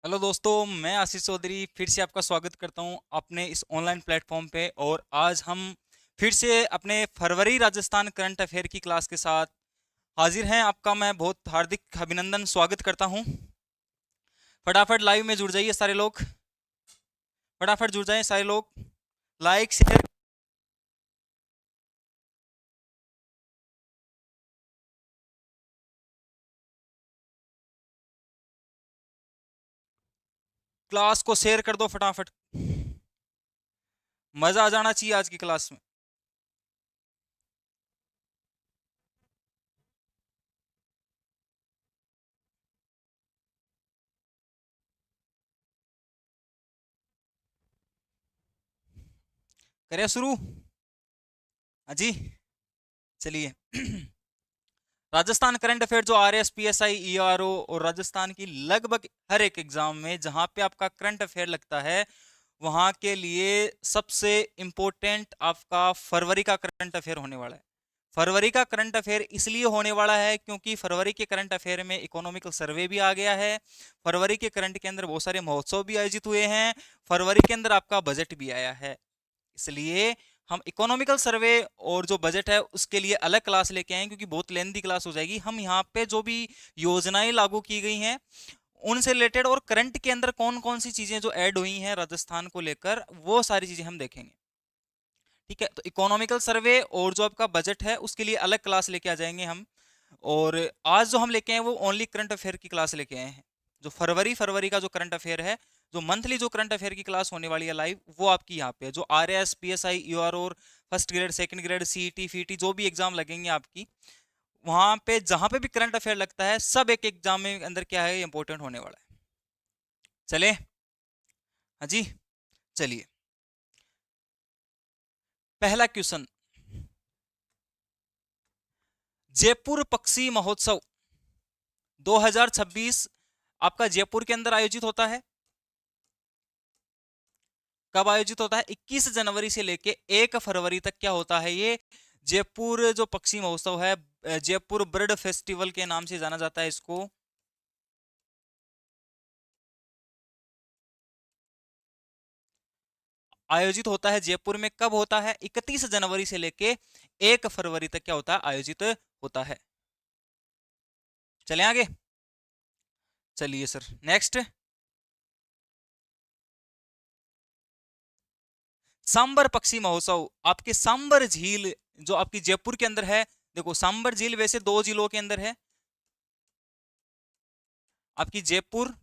Hello दोस्तों, मैं आशीष चौधरी फिर से आपका स्वागत करता हूं अपने इस ऑनलाइन प्लेटफॉर्म पे। और आज हम फिर से अपने फरवरी राजस्थान करंट अफेयर की क्लास के साथ हाजिर हैं। आपका मैं बहुत हार्दिक अभिनंदन स्वागत करता हूं। फटाफट लाइव में जुड़ जाइए सारे लोग, फटाफट जुड़ जाएं सारे लोग। लाइक शेयर क्लास को शेयर कर दो फटाफट। मजा आ जाना चाहिए आज की क्लास में। करें शुरू? हाँ जी, चलिए। राजस्थान करंट अफेयर जो R S P S I E R O और राजस्थान की लगभग हर एक एग्जाम में जहां पे आपका करंट अफेयर लगता है, वहां के लिए सबसे इंपॉर्टेंट आपका फरवरी का करंट अफेयर होने वाला है। फरवरी का करंट अफेयर इसलिए होने वाला है क्योंकि फरवरी के करंट अफेयर में इकोनॉमिकल सर्वे भी आ गया है। फरवरी के करंट के अंदर बहुत सारे महोत्सव भी आयोजित हुए हैं। फरवरी के अंदर आपका बजट भी आया है। इसलिए हम इकोनॉमिकल सर्वे और जो बजट है उसके लिए अलग क्लास लेके आए, क्योंकि बहुत लेंथी क्लास हो जाएगी। हम यहाँ पे जो भी योजनाएं लागू की गई हैं उनसे रिलेटेड और करंट के अंदर कौन कौन सी चीजें जो ऐड हुई हैं राजस्थान को लेकर, वो सारी चीजें हम देखेंगे। ठीक है, तो इकोनॉमिकल सर्वे और जो आपका बजट है उसके लिए अलग क्लास लेके आ जाएंगे हम। और आज जो हम लेके आए वो ओनली करंट अफेयर की क्लास लेके आए हैं। जो फरवरी फरवरी का जो करंट अफेयर है, जो मंथली जो करंट अफेयर की क्लास होने वाली है लाइव, वो आपकी यहाँ पे है। जो R S P S I U R और first grade second grade C T फीटी जो भी एग्जाम लगेंगे आपकी, वहां पे जहां पे भी करंट अफेयर लगता है सब एक एग्जाम में अंदर क्या है इंपॉर्टेंट होने वाला है। चले? हाँ जी, चलिए। पहला क्वेश्चन, जयपुर पक्षी महोत्सव 2026 आपका जयपुर के अंदर आयोजित होता है। कब आयोजित होता है? 21 जनवरी से लेके 1 फरवरी तक क्या होता है ये जयपुर जो पक्षी महोत्सव है, जयपुर बर्ड फेस्टिवल के नाम से जाना जाता है इसको। आयोजित होता है जयपुर में। कब होता है? 31 जनवरी से लेके 1 फरवरी तक क्या होता है आयोजित होता है। चले आगे, चलिए सर नेक्स्ट। सांबर पक्षी महोत्सव आपके सांबर झील जो आपकी जयपुर के अंदर है। देखो, सांबर झील वैसे दो जिलों के अंदर है, आपकी जयपुर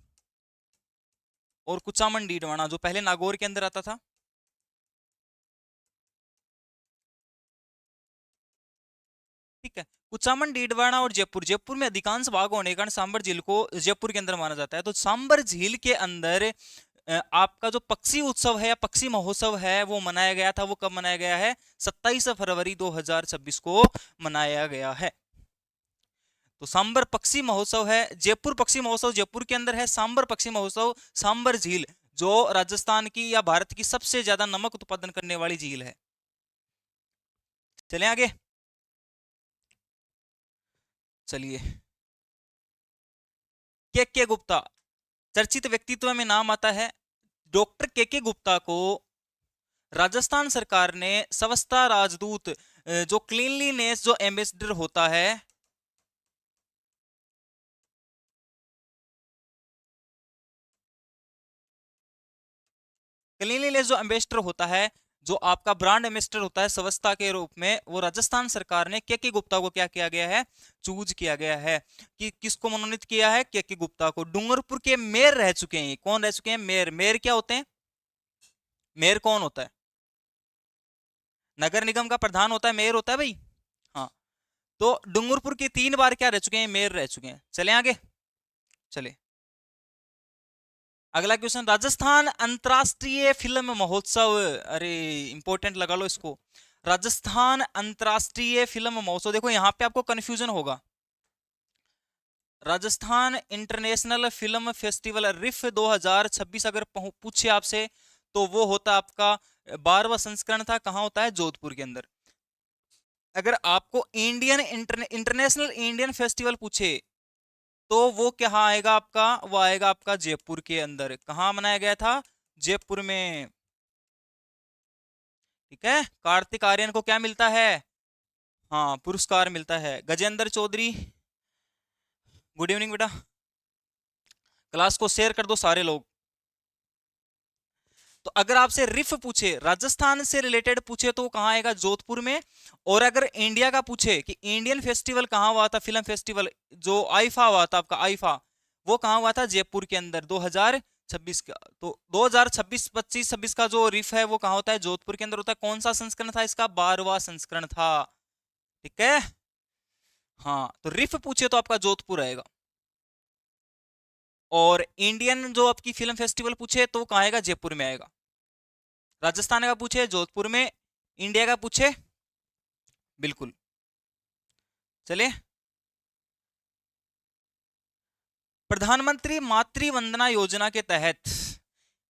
और कुचामन डीडवाना, जो पहले नागौर के अंदर आता था। ठीक है, कुचामन डीडवाना और जयपुर, जयपुर में अधिकांश भाग होने के कारण सांबर झील को जयपुर के अंदर माना जाता है। तो सांबर झील के अंदर आपका जो पक्षी उत्सव है या पक्षी महोत्सव है वो मनाया गया था। वो कब मनाया गया है? 27 फरवरी 2026 को मनाया गया है। तो सांबर पक्षी महोत्सव है, जयपुर पक्षी महोत्सव जयपुर के अंदर है। सांबर पक्षी महोत्सव सांबर झील जो राजस्थान की या भारत की सबसे ज्यादा नमक उत्पादन करने वाली झील है। चलें आगे, चलिए। के गुप्ता, चर्चित व्यक्तित्व में नाम आता है। डॉक्टर के गुप्ता को राजस्थान सरकार ने स्वच्छता राजदूत, जो क्लीनलीनेस जो एम्बेसडर होता है, क्लीनलीनेस जो एम्बेसडर होता है, जो आपका ब्रांड एम्बेसडर होता है स्वच्छता के रूप में, वो राजस्थान सरकार ने के गुप्ता को क्या किया गया है? चूज किया गया है। कि किसको मनोनीत किया है? के गुप्ता को। डूंगरपुर के मेयर रह चुके हैं। कौन रह चुके हैं? मेयर। मेयर क्या होते हैं? मेयर कौन होता है? नगर निगम का प्रधान होता है, मेयर होता है भाई। हाँ, तो डूंगरपुर के 3 बार क्या रह चुके हैं? मेयर रह चुके हैं। चले आगे, चले। अगला क्वेश्चन, राजस्थान अंतरराष्ट्रीय फिल्म महोत्सव। अरे इंपॉर्टेंट लगा लो इसको। राजस्थान अंतरराष्ट्रीय फिल्म महोत्सव, देखो यहाँ पे आपको कंफ्यूजन होगा। राजस्थान इंटरनेशनल फिल्म फेस्टिवल रिफ 2026 अगर पूछे आपसे, तो वो होता आपका 12वां संस्करण था। कहाँ होता है? जोधपुर के अंदर। अगर आपको इंडियन इंटरनेशनल इंडियन फेस्टिवल पूछे, तो वो क्या आएगा आपका, वो आएगा आपका जयपुर के अंदर। कहाँ मनाया गया था? जयपुर में। ठीक है, कार्तिक आर्यन को क्या मिलता है? हाँ, पुरस्कार मिलता है। गजेंद्र चौधरी, गुड इवनिंग बेटा। क्लास को शेयर कर दो सारे लोग। तो अगर आपसे रिफ पूछे, राजस्थान से रिलेटेड पूछे, तो कहां आएगा? जोधपुर में। और अगर इंडिया का पूछे कि इंडियन फेस्टिवल कहां हुआ था, फिल्म फेस्टिवल जो आईफा हुआ था आपका, आईफा, वो कहां हुआ था? जयपुर के अंदर 2026 का। तो 2026, 25, 26 का जो रिफ है वो कहां होता है? जोधपुर के अंदर होता है। कौन सा संस्करण था इसका? 12वां संस्करण था। ठीक है, हाँ, तो रिफ पूछे तो आपका जोधपुर आएगा। और इंडियन जो आपकी फिल्म फेस्टिवल पूछे तो कहां आएगा? जयपुर में आएगा। राजस्थान का पूछे जोधपुर में, इंडिया का पूछे, बिल्कुल। चलिए, प्रधानमंत्री मातृ वंदना योजना के तहत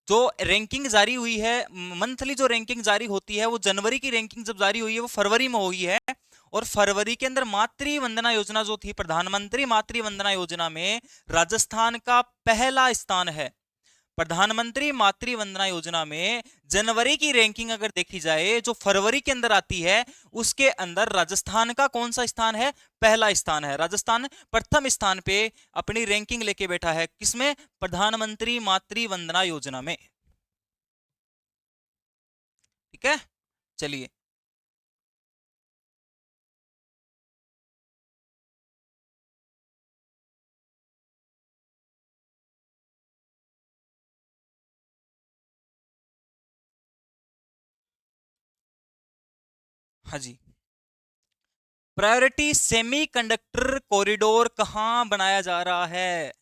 जो रैंकिंग जारी हुई है, मंथली जो रैंकिंग जारी होती है, वो जनवरी की रैंकिंग जब जारी हुई है वो फरवरी में हुई है। और फरवरी के अंदर मातृ वंदना योजना जो थी, प्रधानमंत्री मातृ वंदना योजना में राजस्थान का पहला स्थान है। प्रधानमंत्री मातृ वंदना योजना में जनवरी की रैंकिंग अगर देखी जाए, जो फरवरी के अंदर आती है, उसके अंदर राजस्थान का कौन सा स्थान है? पहला स्थान है। राजस्थान प्रथम स्थान पे अपनी रैंकिंग लेके बैठा है। किसमें? प्रधानमंत्री मातृ वंदना योजना में। ठीक है, चलिए। हाँ जी, प्रायोरिटी सेमीकंडक्टर कॉरिडोर कहां बनाया जा रहा है?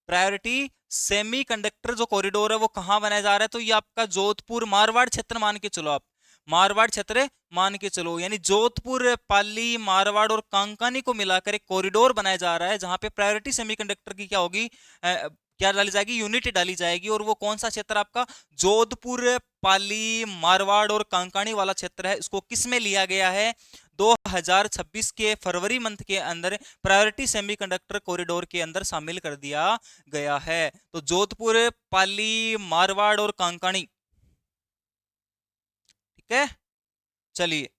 प्रायोरिटी सेमीकंडक्टर जो कॉरिडोर है वो कहां बनाया जा रहा है? तो ये आपका जोधपुर मारवाड़ क्षेत्र मान के चलो आप, मारवाड़ क्षेत्र मान के चलो, यानी जोधपुर, पाली, मारवाड़ और कांकानी को मिलाकर एक कॉरिडोर बनाया जा रहा है, जहां पे प्रायोरिटी सेमीकंडक्टर की क्या होगी, क्या डाली जाएगी? यूनिट डाली जाएगी। और वो कौन सा क्षेत्र आपका? जोधपुर, पाली, मारवाड़ और कांकानी वाला क्षेत्र है। इसको किस में लिया गया है? 2026 के फरवरी मंथ के अंदर प्रायोरिटी सेमीकंडक्टर कॉरिडोर के अंदर शामिल कर दिया गया है। तो जोधपुर, पाली, मारवाड़ और कांकानी। ठीक है, चलिए।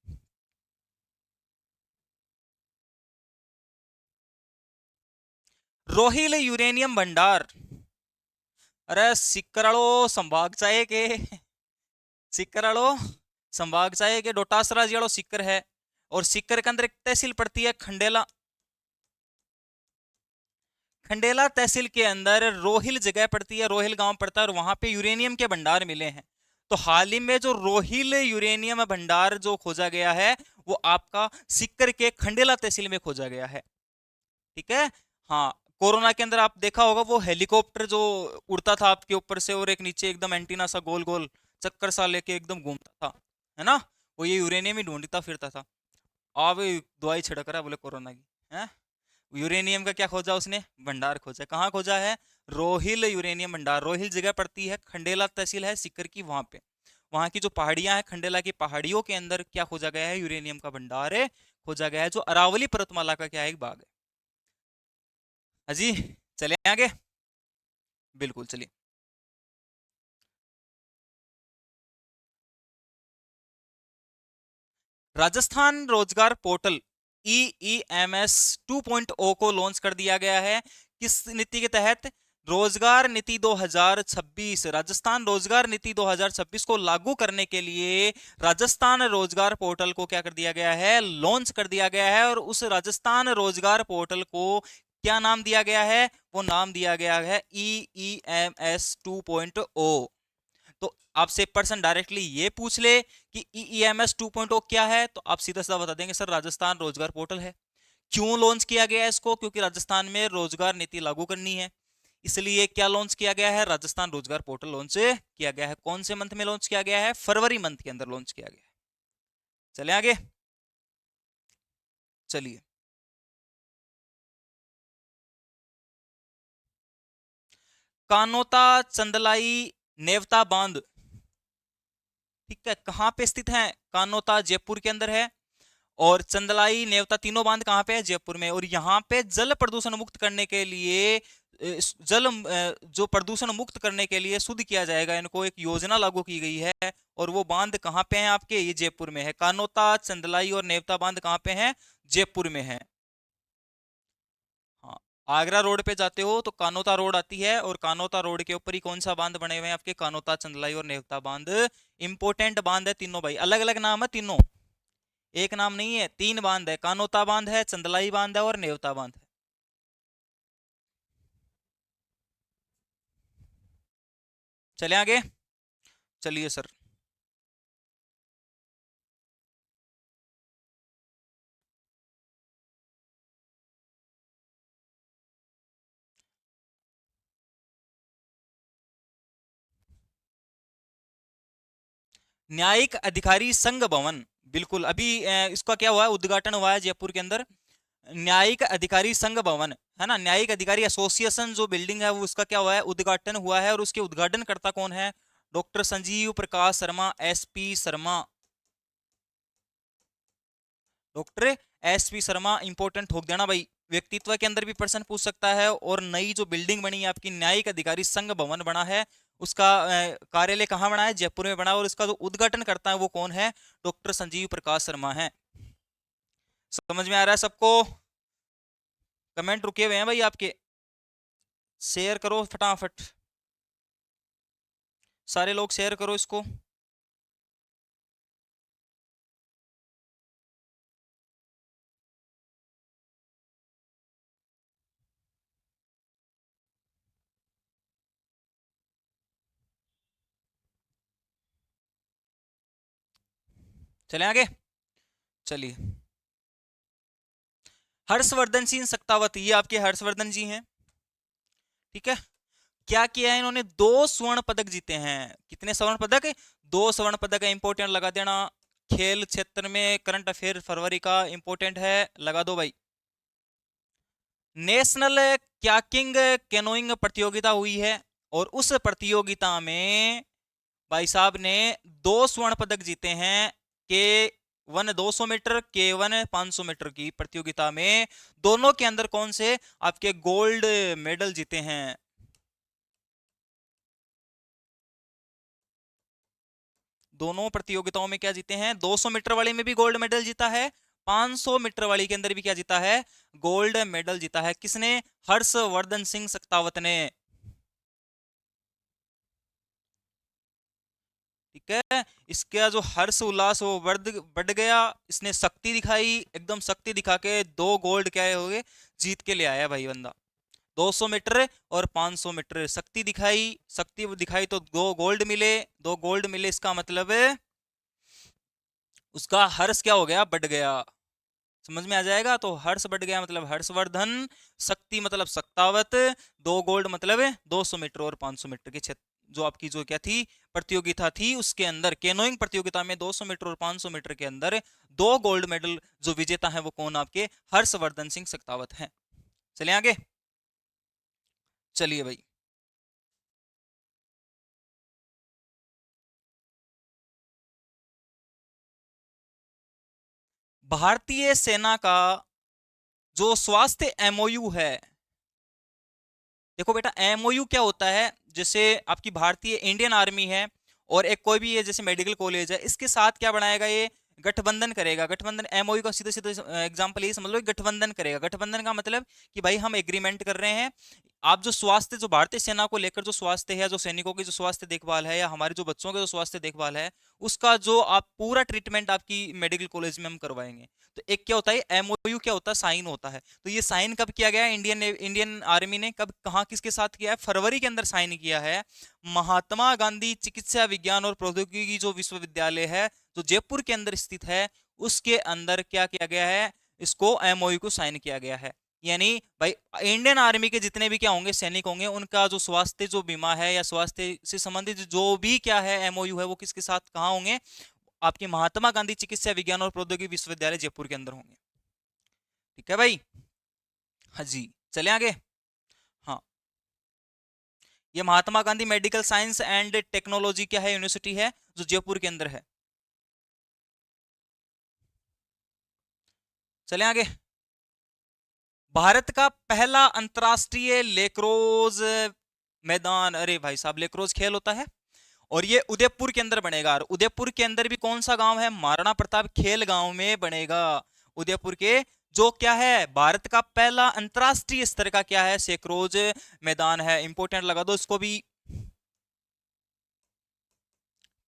रोहिल यूरेनियम भंडार, अरे सिकरड़ो संभाग चाहे के, सिकरड़ो संभाग चाहे के डोटासरा जियाड़ो सिकर है। और सिकर के अंदर एक तहसील पड़ती है खंडेला। खंडेला तहसील के अंदर रोहिल जगह पड़ती है, रोहिल गांव पड़ता है, और वहां पे यूरेनियम के भंडार मिले हैं। तो हाल ही में जो रोहिल यूरेनियम भंडार जो खोजा गया है, वो आपका सिक्कर के खंडेला तहसील में खोजा गया है। ठीक है, हाँ। कोरोना के अंदर आप देखा होगा वो हेलीकॉप्टर जो उड़ता था आपके ऊपर से, और एक नीचे एकदम एंटीना सा गोल गोल चक्कर सा लेके एकदम घूमता था, है ना? वो ये यूरेनियम ही ढूंढता फिरता था। अब दवाई छिड़क रहा है बोले कोरोना की, है? यूरेनियम का क्या खोजा उसने? भंडार खोजा। कहाँ खोजा है? रोहिल यूरेनियम भंडार। रोहिल जगह पड़ती है, खंडेला तहसील है सिक्कर की, वहां पे। वहां की जो पहाड़ियां हैं, खंडेला की पहाड़ियों के अंदर क्या खोजा गया है? यूरेनियम का भंडार है, खोजा गया है, जो अरावली पर्वतमाला का क्या है? एक भाग है। हाजी, चले आगे, बिल्कुल चलिए। राजस्थान रोजगार पोर्टल EEMS 2.0 को लॉन्च कर दिया गया है। किस नीति के तहत? रोजगार नीति 2026। राजस्थान रोजगार नीति 2026 को लागू करने के लिए राजस्थान रोजगार पोर्टल को क्या कर दिया गया है? लॉन्च कर दिया गया है। और उस राजस्थान रोजगार पोर्टल को क्या नाम दिया गया है? वो नाम दिया गया है EEMS 2.0। तो आपसे पर्सन डायरेक्टली ये पूछ ले कि EEMS 2.0 क्या है, तो आप सीधा सीधा बता देंगे सर राजस्थान रोजगार पोर्टल है। क्यों लॉन्च किया गया है इसको? क्योंकि राजस्थान में रोजगार नीति लागू करनी है, इसलिए क्या लॉन्च किया गया है? राजस्थान रोजगार पोर्टल लॉन्च किया गया है। कौन से मंथ में लॉन्च किया गया है? फरवरी मंथ के अंदर लॉन्च किया गया है। चले आगे, चलिए। कानोता चंदलाई नेवता बांध, ठीक है, कहां पे स्थित है? कानोता जयपुर के अंदर है। और चंदलाई नेवता तीनों बांध कहाँ पे है? जयपुर में। और यहाँ पे जल प्रदूषण मुक्त करने के लिए जो प्रदूषण मुक्त करने के लिए शुद्ध किया जाएगा, इनको एक योजना लागू की गई है। और वो बांध कहाँ पे हैं आपके? ये जयपुर में है। कानोता, चंदलाई और नेवता बांध कहाँ पे हैं? जयपुर में है। हाँ, आगरा रोड पे जाते हो तो कानोता रोड आती है, और कानोता रोड के ऊपर ही कौन सा बांध बने हुए हैं आपके? कानोता, चंदलाई और नेवता बांध। इंपोर्टेंट बांध है तीनों भाई, अलग अलग नाम है तीनों, एक नाम नहीं है। तीन बांध है, कानोता बांध है, चंदलाई बांध है और नेवता बांध है। चले आगे, चलिए सर। न्यायिक अधिकारी संघ भवन, बिल्कुल अभी इसका क्या हुआ है? उद्घाटन हुआ है जयपुर के अंदर। न्यायिक अधिकारी संघ भवन है ना, न्यायिक अधिकारी एसोसिएशन जो बिल्डिंग है वो, उसका क्या हुआ है? उद्घाटन हुआ है। और उसके उद्घाटनकर्ता कौन है? Doctor Sanjeev Prakash Sharma, SP Sharma. Doctor SP Sharma, important ठोक देना भाई। व्यक्तित्व के अंदर भी प्रश्न पूछ सकता है। और नई जो बिल्डिंग बनी है आपकी, न्यायिक अधिकारी संघ भवन बना है, उसका कार्यालय कहाँ बना है? जयपुर में बना है। और इसका जो उद्घाटन करता है वो कौन है? डॉक्टर संजीव प्रकाश शर्मा है। समझ में आ रहा है सबको? कमेंट रुके हुए हैं भाई आपके, शेयर करो फटाफट, सारे लोग शेयर करो इसको। चले आगे, चलिए। हर्षवर्धन सिंह सक्तावत, ये आपके हर्षवर्धन जी हैं, ठीक है। क्या किया है इन्होंने? 2 स्वर्ण पदक जीते हैं। कितने स्वर्ण पदक? 2 स्वर्ण पदक है, इंपॉर्टेंट लगा देना। खेल क्षेत्र में करंट अफेयर फरवरी का इंपॉर्टेंट है, लगा दो भाई। नेशनल क्याकिंग कैनोइंग प्रतियोगिता हुई है, और उस प्रतियोगिता में भाई साहब ने 2 स्वर्ण पदक जीते हैं। के वन 200 मीटर, के वन 500 मीटर की प्रतियोगिता में दोनों के अंदर कौन से आपके गोल्ड मेडल जीते हैं? दोनों प्रतियोगिताओं में क्या जीते हैं? 200 मीटर वाली में भी गोल्ड मेडल जीता है, 500 मीटर वाली के अंदर भी क्या जीता है? गोल्ड मेडल जीता है। किसने? हर्षवर्धन सिंह सक्तावत ने। ठीक है, इसका जो हर्ष उल्लास वो बढ़ गया। इसने शक्ति दिखाई, एकदम शक्ति दिखा के 2 गोल्ड क्या हो गए? जीत के ले आया भाई बंदा। 200 मीटर और 500 मीटर शक्ति दिखाई, शक्ति दिखाई तो 2 गोल्ड मिले। 2 गोल्ड मिले, इसका मतलब उसका हर्ष क्या हो गया? बढ़ गया। समझ में आ जाएगा? तो हर्ष बढ़ गया मतलब हर्षवर्धन, शक्ति मतलब सक्तावत, 2 गोल्ड मतलब 200 मीटर और 500 मीटर के क्षेत्र, जो आपकी जो क्या थी प्रतियोगिता थी, उसके अंदर केनोइंग प्रतियोगिता में 200 मीटर और 500 मीटर के अंदर 2 गोल्ड मेडल जो विजेता है वो कौन? आपके हर्षवर्धन सिंह सक्तावत हैं। चलिए आगे, चलिए भाई। भारतीय सेना का जो स्वास्थ्य एमओयू है, देखो बेटा एमओयू क्या होता है? जैसे आपकी भारतीय इंडियन आर्मी है और एक कोई भी है जैसे मेडिकल कॉलेज है, इसके साथ क्या बनाएगा? ये गठबंधन करेगा। गठबंधन एमओयू का सीधे सीधे एग्जांपल ये समझ लो, गठबंधन करेगा। गठबंधन का मतलब कि भाई हम एग्रीमेंट कर रहे हैं। आप जो स्वास्थ्य, जो भारतीय सेना को लेकर जो स्वास्थ्य है, जो सैनिकों की जो स्वास्थ्य देखभाल है, या हमारे जो बच्चों के जो स्वास्थ्य देखभाल है, उसका जो आप पूरा ट्रीटमेंट आपकी मेडिकल कॉलेज में हम करवाएंगे। तो एक क्या होता है एमओयू, क्या होता है? साइन होता है। तो ये साइन कब किया गया है? इंडियन आर्मी ने कब, कहाँ, किसके साथ किया है? फरवरी के अंदर साइन किया है। महात्मा गांधी चिकित्सा विज्ञान और प्रौद्योगिकी जो विश्वविद्यालय है, जो जयपुर के अंदर स्थित है, उसके अंदर क्या किया गया है? इसको एमओयू को साइन किया गया है। यानी भाई इंडियन आर्मी के जितने भी क्या होंगे, सैनिक होंगे, उनका जो स्वास्थ्य जो बीमा है या स्वास्थ्य से संबंधित जो भी क्या है एमओयू है, वो किसके साथ कहाँ होंगे? आपके महात्मा गांधी चिकित्सा विज्ञान और प्रौद्योगिकी विश्वविद्यालय जयपुर के अंदर होंगे। ठीक है भाई, हाँ जी। चले आगे। हाँ, ये Mahatma Gandhi medical science and technology क्या है? यूनिवर्सिटी है जो जयपुर के अंदर है। चले आगे। भारत का पहला अंतरराष्ट्रीय लेक्रोज मैदान, अरे भाई साहब लेक्रोज खेल होता है और ये उदयपुर के अंदर बनेगा। और उदयपुर के अंदर भी कौन सा गांव है, महाराणा प्रताप खेल गांव में बनेगा। उदयपुर के जो क्या है भारत का पहला अंतरराष्ट्रीय स्तर का क्या है सेक्रोज मैदान है। इंपोर्टेंट लगा दो इसको भी,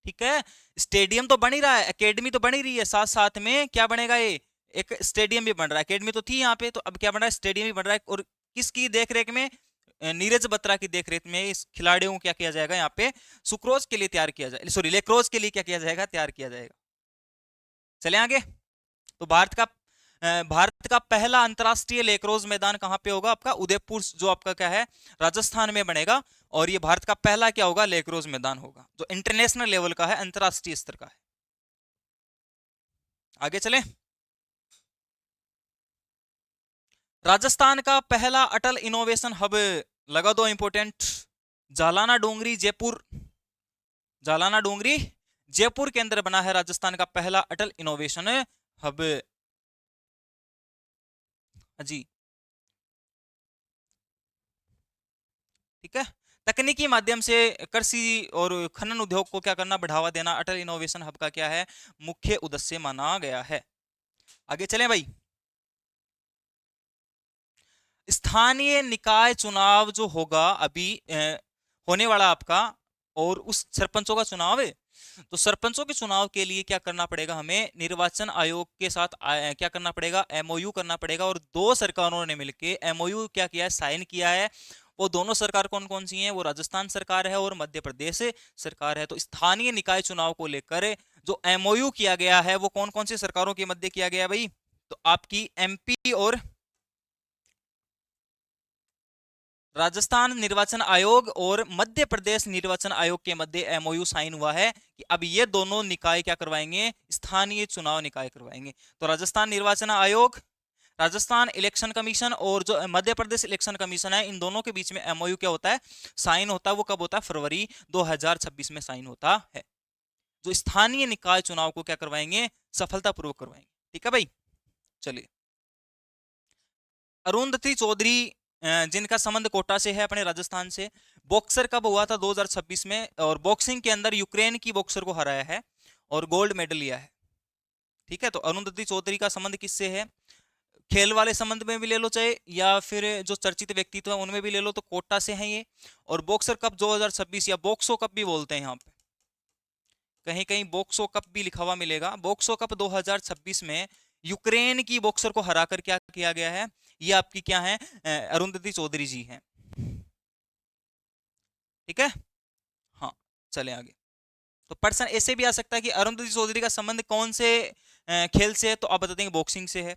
ठीक है। स्टेडियम तो बन ही रहा है, एकेडमी तो बन ही रही है, साथ साथ में क्या बनेगा, ये एक स्टेडियम भी बन रहा है। एकेडमी तो थी यहाँ पे, तो अब क्या बन रहा है, स्टेडियम भी बन रहा है। और किसकी देखरेख में, नीरज बत्रा की देखरेख में इस खिलाड़ियों को क्या किया जाएगा यहाँ पे सुक्रोज के लिए तैयार किया जाएगा, सॉरी लेक्रोज के लिए क्या किया जाएगा, तैयार किया जाएगा। चले आगे। तो भारत का पहला अंतरराष्ट्रीय लेक्रोज मैदान कहां पे होगा, आपका उदयपुर जो आपका क्या है राजस्थान में बनेगा। और ये भारत का पहला क्या होगा, लेक्रोज मैदान होगा जो इंटरनेशनल लेवल का है, अंतरराष्ट्रीय स्तर का है। आगे चलें। राजस्थान का पहला अटल इनोवेशन हब, लगा दो इंपोर्टेंट, जालाना डोंगरी जयपुर, जालाना डोंगरी जयपुर के अंदर बना है राजस्थान का पहला अटल इनोवेशन हब। जी ठीक है। तकनीकी माध्यम से कृषि और खनन उद्योग को क्या करना, बढ़ावा देना, अटल इनोवेशन हब का क्या है मुख्य उद्देश्य माना गया है। आगे चलें भाई। स्थानीय निकाय चुनाव जो होगा अभी होने वाला आपका, और उस सरपंचों का चुनाव है, तो सरपंचों के चुनाव के लिए क्या करना पड़ेगा, हमें निर्वाचन आयोग के साथ क्या करना पड़ेगा, एमओयू करना पड़ेगा। और दो सरकारों ने मिलकर एमओयू क्या किया है, साइन किया है। वो दोनों सरकार कौन कौन सी हैं, वो राजस्थान सरकार है और मध्य प्रदेश सरकार है। तो स्थानीय निकाय चुनाव को लेकर जो एमओयू किया गया है वो कौन कौन सी सरकारों के मध्य किया गया भाई, तो आपकी एमपी और राजस्थान निर्वाचन आयोग और मध्य प्रदेश निर्वाचन आयोग के मध्य एमओयू साइन हुआ है कि अब ये दोनों निकाय क्या करवाएंगे, स्थानीय चुनाव निकाय करवाएंगे। तो राजस्थान निर्वाचन आयोग, राजस्थान इलेक्शन कमीशन और जो मध्य प्रदेश इलेक्शन कमीशन है, इन दोनों के बीच में एमओयू क्या होता है, साइन होता है। वो कब होता है, फरवरी 2026 में साइन होता है। जो स्थानीय निकाय चुनाव को क्या करवाएंगे, सफलतापूर्वक करवाएंगे। ठीक है भाई। चलिए, अरुंधति चौधरी जिनका संबंध कोटा से है अपने राजस्थान से, बॉक्सर कब हुआ था, 2026 में, और बॉक्सिंग के अंदर यूक्रेन की बॉक्सर को हराया है और गोल्ड मेडल लिया है। ठीक है। तो अरुंधति चौधरी का संबंध किससे है, खेल वाले संबंध में भी ले लो चाहे, या फिर जो चर्चित व्यक्तित्व है उनमें भी ले लो, तो कोटा से हैं ये। और बॉक्सर कप 2026 या बॉक्सो कप भी बोलते हैं, यहाँ पे कहीं कहीं बॉक्सो कप भी लिखा हुआ मिलेगा। बॉक्सो कप 2026 में यूक्रेन की बॉक्सर को हराकर क्या किया गया है, ये आपकी क्या है, अरुंधति चौधरी जी हैं। ठीक है। हाँ, चले आगे। तो पर्सन ऐसे भी आ सकता है कि अरुंधति चौधरी का संबंध कौन से खेल से है, तो आप बता देंगे बॉक्सिंग से है।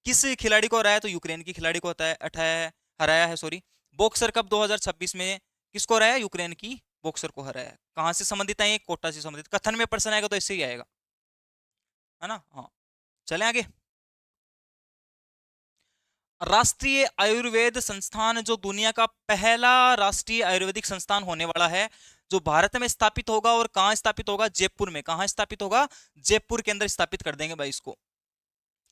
किस खिलाड़ी को हराया, तो यूक्रेन की खिलाड़ी को हराया है सॉरी। बॉक्सर कप 2026 में किसको हराया, यूक्रेन की बॉक्सर को हराया है। कहां से संबंधित है, कोटा से संबंधित। कथन में पर्सन आएगा तो इससे ही आएगा, है ना। हाँ, चलें आगे। राष्ट्रीय आयुर्वेद संस्थान जो दुनिया का पहला राष्ट्रीय आयुर्वेदिक संस्थान होने वाला है, जो भारत में स्थापित होगा। और कहां स्थापित होगा, जयपुर में। कहां स्थापित होगा, जयपुर के अंदर स्थापित कर देंगे भाई इसको।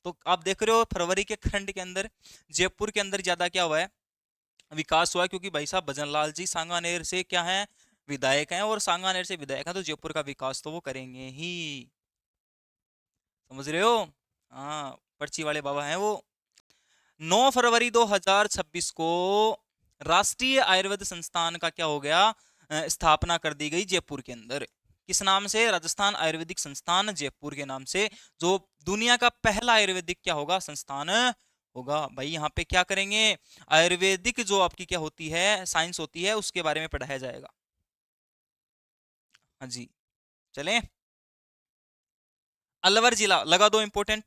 तो आप देख रहे हो फरवरी के खंड के अंदर जयपुर के अंदर ज्यादा क्या हुआ है, विकास हुआ है। क्योंकि भाई साहब भजनलाल जी सांगानेर से क्या है, विधायक हैं, और सांगानेर से विधायक हैं, तो जयपुर का विकास तो वो करेंगे ही, समझ रहे हो। हाँ, पर्ची वाले बाबा हैं वो। 9 फरवरी 2026 को राष्ट्रीय आयुर्वेद संस्थान का क्या हो गया, स्थापना कर दी गई जयपुर के अंदर। किस नाम से, राजस्थान आयुर्वेदिक संस्थान जयपुर के नाम से, जो दुनिया का पहला आयुर्वेदिक क्या होगा, संस्थान होगा। भाई यहाँ पे क्या करेंगे, आयुर्वेदिक जो आपकी क्या होती है, साइंस होती है, उसके बारे में पढ़ाया जाएगा। हाँ जी, चलें। अलवर जिला, लगा दो इंपोर्टेंट,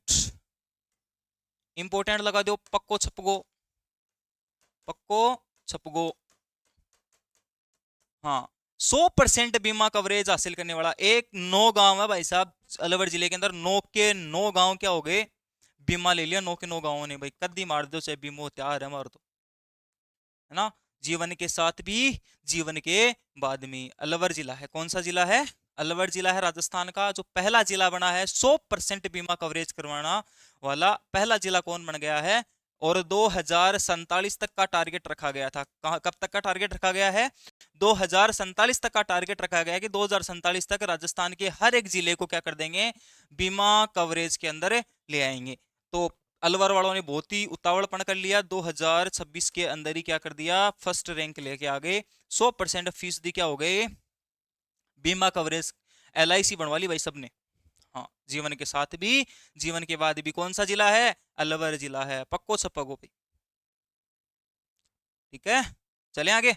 इंपोर्टेंट लगा दो, पक्को छपगो, पक्को छपगो। हाँ, 100% बीमा कवरेज हासिल करने वाला एक 9 गांव है भाई साहब अलवर जिले के अंदर। 9 के 9 गांव क्या हो गए, बीमा ले लिया। 9 के 9 गांवों ने भाई, कद्दी मार दो चाहे बीमो त्यार है मार दो, है ना। जीवन के साथ भी, जीवन के बाद में। अलवर जिला है, कौन सा जिला है, अलवर जिला है राजस्थान का जो पहला जिला बना है 100% बीमा कवरेज करवाना वाला पहला जिला कौन बन गया है। और 2047 तक का टारगेट रखा गया था। कब तक का टारगेट रखा गया है? 2047 तक का टारगेट रखा गया है कि 2047 तक राजस्थान के हर एक जिले को क्या कर देंगे, बीमा कवरेज के अंदर ले आएंगे। तो अलवर वालों ने बहुत ही उतावड़पन कर लिया, 2026 के अंदर ही क्या कर दिया, फर्स्ट रैंक लेके आ गए। 100% फीसदी क्या हो गए, बीमा कवरेज LIC बनवा ली भाई सबने। हाँ, जीवन के साथ भी जीवन के बाद भी कौन सा जिला है, अलवर जिला है। पक्को छपको भाई, ठीक है। चले आगे,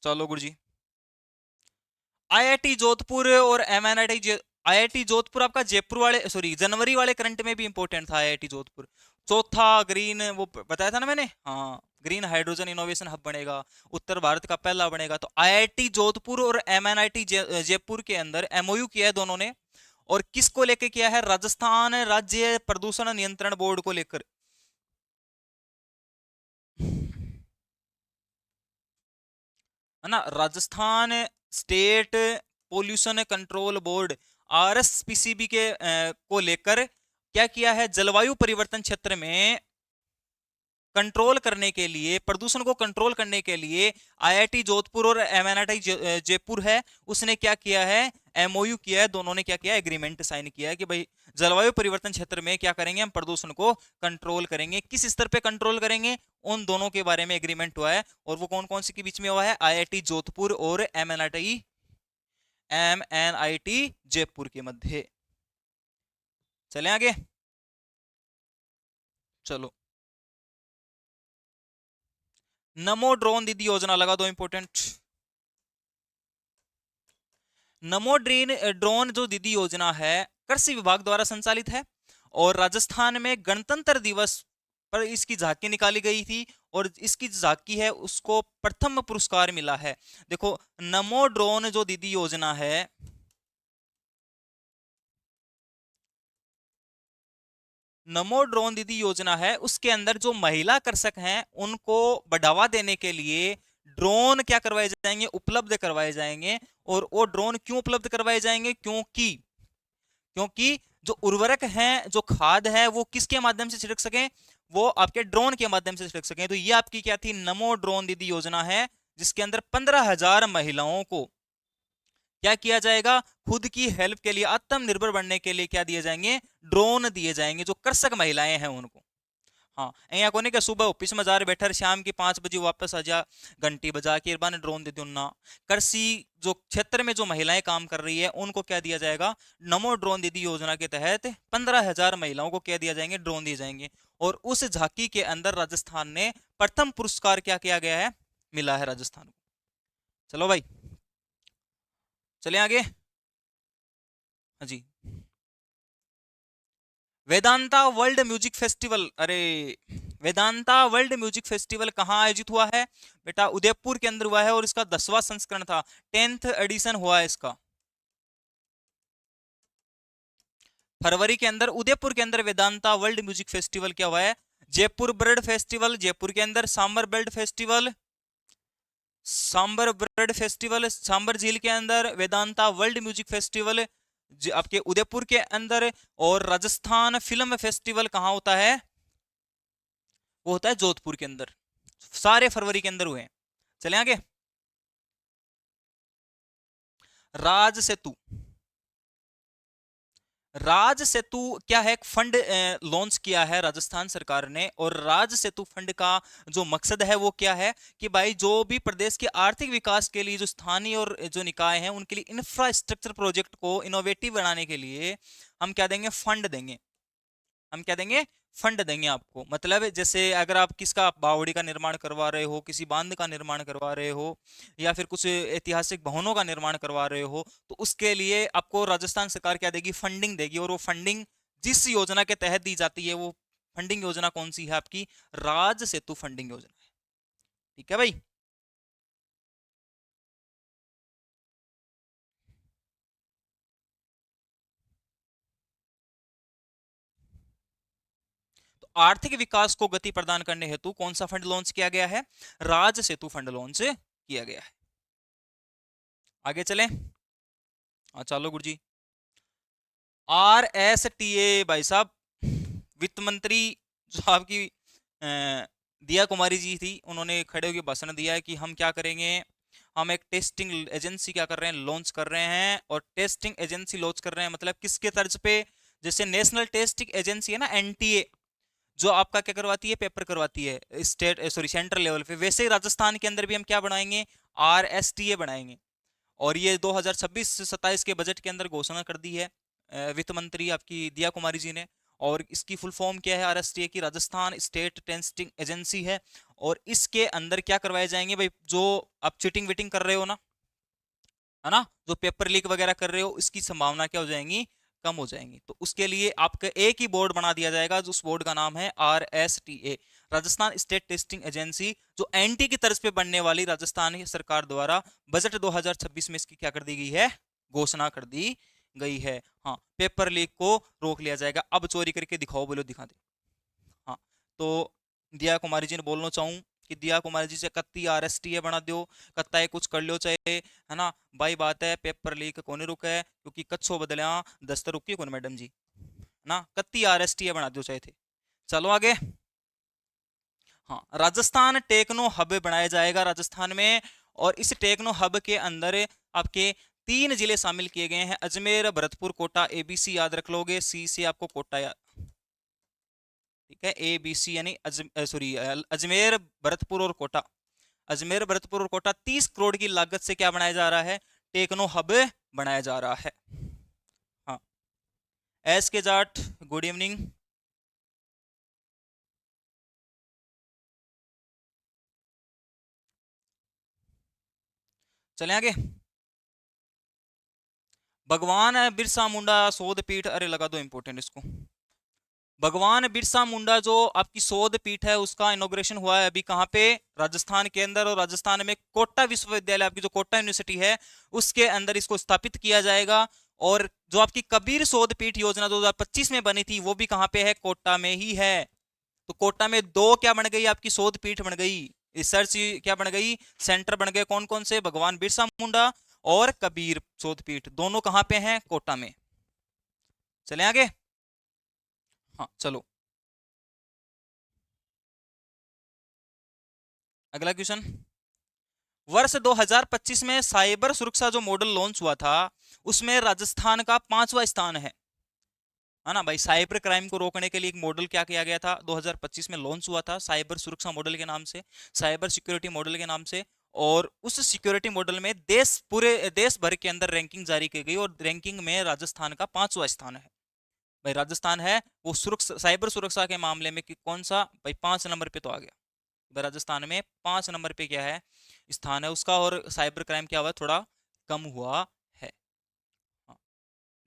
चलो गुरु जी। IIT जोधपुर और IIT जोधपुर आपका जयपुर वाले सॉरी जनवरी वाले करंट में भी इंपॉर्टेंट था। IIT जोधपुर चौथा ग्रीन वो बताया था ना मैंने, हाँ, ग्रीन हाइड्रोजन इनोवेशन हब बनेगा, उत्तर भारत का पहला बनेगा। तो IIT जोधपुर और MNIT जयपुर के अंदर MOU किया है दोनों ने। और किसको लेकर किया है, राजस्थान राज्य प्रदूषण नियंत्रण बोर्ड को लेकर। है ना, Rajasthan state pollution control board RSPCB के को लेकर क्या किया है, जलवायु परिवर्तन क्षेत्र में कंट्रोल करने के लिए, प्रदूषण को कंट्रोल करने के लिए IIT जोधपुर और MNIT जयपुर है, उसने क्या किया है, MOU किया है। दोनों ने क्या किया, एग्रीमेंट साइन किया है कि भाई जलवायु परिवर्तन क्षेत्र में क्या करेंगे, हम प्रदूषण को कंट्रोल करेंगे। किस स्तर पे कंट्रोल करेंगे, उन दोनों के बारे में एग्रीमेंट हुआ है। और वो कौन कौन सी के बीच में हुआ है, IIT जोधपुर और MNIT जयपुर के मध्य। चले आगे, चलो। नमो ड्रोन दीदी योजना लगा दो, इंपोर्टेंट। नमो ड्रोन जो दीदी योजना है कृषि विभाग द्वारा संचालित है। और राजस्थान में गणतंत्र दिवस पर इसकी झांकी निकाली गई थी और इसकी झांकी है उसको प्रथम पुरस्कार मिला है। देखो, नमो ड्रोन जो दीदी योजना है, नमो ड्रोन दीदी योजना है, उसके अंदर जो महिला कृषक हैं उनको बढ़ावा देने के लिए ड्रोन क्या करवाए जाएंगे, उपलब्ध करवाए जाएंगे। और वो ड्रोन क्यों उपलब्ध करवाए जाएंगे, क्योंकि क्योंकि जो उर्वरक हैं, जो खाद है, वो किसके माध्यम से छिड़क सकें, वो आपके ड्रोन के माध्यम से छिड़क सकें। तो ये आपकी क्या थी, नमो ड्रोन दीदी योजना है, जिसके अंदर 15,000 महिलाओं को क्या किया जाएगा, खुद की हेल्प के लिए, आत्मनिर्भर बनने के लिए क्या दिए जाएंगे, ड्रोन दिए जाएंगे, जो कृषक महिलाएं हैं उनको। हाँ, यहाँ कोने के सुबह ऑफिस में जा रहे बैठे, शाम की 5 बजे वापस आ जा, घंटी बजा के इरबान ड्रोन दे दूना। कृषि जो क्षेत्र में जो महिलाएं काम कर रही है उनको क्या दिया जाएगा, नमो ड्रोन दीदी योजना के तहत 15,000 महिलाओं को क्या दिया जाएंगे, ड्रोन दिए जाएंगे। और उस झांकी के अंदर राजस्थान ने प्रथम पुरस्कार क्या किया गया है, मिला है राजस्थान को। चलो भाई, चले आगे। हाँ जी, वेदांता वर्ल्ड म्यूजिक फेस्टिवल, अरे वेदांता वर्ल्ड म्यूजिक फेस्टिवल कहाँ आयोजित हुआ है बेटा, उदयपुर के अंदर हुआ है। और इसका 10वां संस्करण था, 10th एडिशन हुआ है इसका। फरवरी के अंदर उदयपुर के अंदर वेदांता वर्ल्ड म्यूजिक फेस्टिवल क्या हुआ है, जयपुर बर्ड फेस्टिवल, जयपुर के अंदर Sambhar bird festival, Sambhar bird festival Sambhar झील के अंदर, वेदांता वर्ल्ड म्यूजिक फेस्टिवल आपके उदयपुर के अंदर। और राजस्थान फिल्म फेस्टिवल कहाँ होता है, वो होता है जोधपुर के अंदर। सारे फरवरी के अंदर हुए हैं। चले आगे, राज सेतु। राज सेतु क्या है, एक फंड लॉन्च किया है राजस्थान सरकार ने। और राज सेतु फंड का जो मकसद है वो क्या है कि भाई जो भी प्रदेश के आर्थिक विकास के लिए जो स्थानीय और जो निकाय हैं उनके लिए इंफ्रास्ट्रक्चर प्रोजेक्ट को इनोवेटिव बनाने के लिए हम क्या देंगे, फंड देंगे। हम क्या देंगे, फंड देंगे आपको। मतलब जैसे अगर आप किसका बावड़ी का निर्माण करवा रहे हो, किसी बांध का निर्माण करवा रहे हो, या फिर कुछ ऐतिहासिक भवनों का निर्माण करवा रहे हो, तो उसके लिए आपको राजस्थान सरकार क्या देगी, फंडिंग देगी। और वो फंडिंग जिस योजना के तहत दी जाती है, वो फंडिंग योजना कौन सी है आपकी, राज सेतु फंडिंग योजना है। ठीक है भाई, तो आर्थिक विकास को गति प्रदान करने हेतु कौन सा फंड लॉन्च किया गया है, राज सेतु फंड लॉन्च किया गया है। आगे चलें। हाँ चलो गुरु जी। RSTA भाई साहब, वित्त मंत्री जो आपकी दिया कुमारी जी थी, उन्होंने खड़े होकर भाषण दिया है कि हम क्या करेंगे, हम एक टेस्टिंग एजेंसी क्या कर रहे हैं, लॉन्च कर रहे हैं। और टेस्टिंग एजेंसी लॉन्च कर रहे हैं मतलब किसके तर्ज पे, जैसे नेशनल टेस्टिंग एजेंसी है ना NTA, जो आपका क्या करवाती है, पेपर करवाती है स्टेट सॉरी सेंट्रल लेवल पे, वैसे ही राजस्थान के अंदर भी हम क्या बनाएंगे, RSTA बनाएंगे। और ये 2026 से 27 के बजट के अंदर घोषणा कर दी है वित्त मंत्री आपकी दिया कुमारी जी ने। और इसकी फुल फॉर्म क्या है, RSTA की, राजस्थान स्टेट टेस्टिंग एजेंसी है। और इसके अंदर क्या करवाए जाएंगे भाई, जो आप चीटिंग विटिंग कर रहे हो ना, है ना, जो पेपर लीक वगैरह कर रहे हो, इसकी संभावना क्या हो जाएंगी, कम हो जाएंगी। तो उसके लिए आपका एक ही बोर्ड बना दिया जाएगा, जो उस बोर्ड का नाम है RSTA, Rajasthan state testing agency, जो एनटी की तर्ज पे बनने वाली राजस्थान सरकार द्वारा बजट 2026 में इसकी क्या कर दी गई है, घोषणा कर दी गई है। हाँ, पेपर लीक को रोक लिया जाएगा। अब चोरी करके दिखाओ, बोलो दिखा दे। हाँ, तो दिया कुमारी जी ने बोलना चाहूँ कि दिया कुमारी जी से कत्ती RSTA बना दो, कत्ता है कुछ कर लो चाहे, है ना भाई। बात है पेपर लीक कोने रुका है, क्योंकि कच्छो बदलिया दस्तर रुकी कौन मैडम जी, है ना, कत्ती RSTA बना दो चाहे थे। चलो आगे। हाँ, राजस्थान टेक्नो हब बनाया जाएगा राजस्थान में। और इस टेक्नो हब के अंदर आपके 3 जिले शामिल किए गए हैं, अजमेर, भरतपुर, कोटा। ABC याद रख लोगे, C से आपको कोटा याद, ठीक है। ABC यानी सॉरी अजमेर, भरतपुर और कोटा। अजमेर, भरतपुर और कोटा 30 करोड़ की लागत से क्या बनाया जा रहा है, टेक्नो हब बनाया जा रहा है। हाँ, एस के जाट गुड इवनिंग। चले आगे। भगवान बिरसा मुंडा शोध पीठ, अरे लगा दो इंपोर्टेंट इसको। भगवान बिरसा मुंडा जो आपकी शोध पीठ है, उसका इनॉग्रेशन हुआ है अभी कहाँ पे, राजस्थान के अंदर। और राजस्थान में कोटा विश्वविद्यालय, आपकी जो कोटा यूनिवर्सिटी है, उसके अंदर इसको स्थापित किया जाएगा। और जो आपकी कबीर शोध पीठ योजना 2025 में बनी थी, वो भी कहाँ पे है, कोटा में ही है। तो कोटा में 2 क्या बन गई, आपकी शोध पीठ बन गई, रिसर्च क्या बन गई, सेंटर बन गए। कौन कौन से, भगवान बिरसा मुंडा और कबीर शोध पीठ, दोनों कहाँ पे हैं, कोटा में। चले आगे। हाँ चलो, अगला क्वेश्चन। वर्ष 2025 में साइबर सुरक्षा जो मॉडल लॉन्च हुआ था, उसमें राजस्थान का 5वां स्थान है ना भाई। साइबर क्राइम को रोकने के लिए एक मॉडल क्या किया गया था, 2025 में लॉन्च हुआ था, साइबर सुरक्षा मॉडल के नाम से, साइबर सिक्योरिटी मॉडल के नाम से। और उस सिक्योरिटी मॉडल में पूरे देश भर के अंदर रैंकिंग जारी की गई, और रैंकिंग में राजस्थान का 5वां स्थान है भाई। राजस्थान है वो सुरक्षा, साइबर सुरक्षा के मामले में कि कौन सा भाई, 5 नंबर पे तो आ गया। राजस्थान में 5 नंबर पे क्या है, स्थान है उसका। और साइबर क्राइम क्या हुआ, थोड़ा कम हुआ है। हाँ,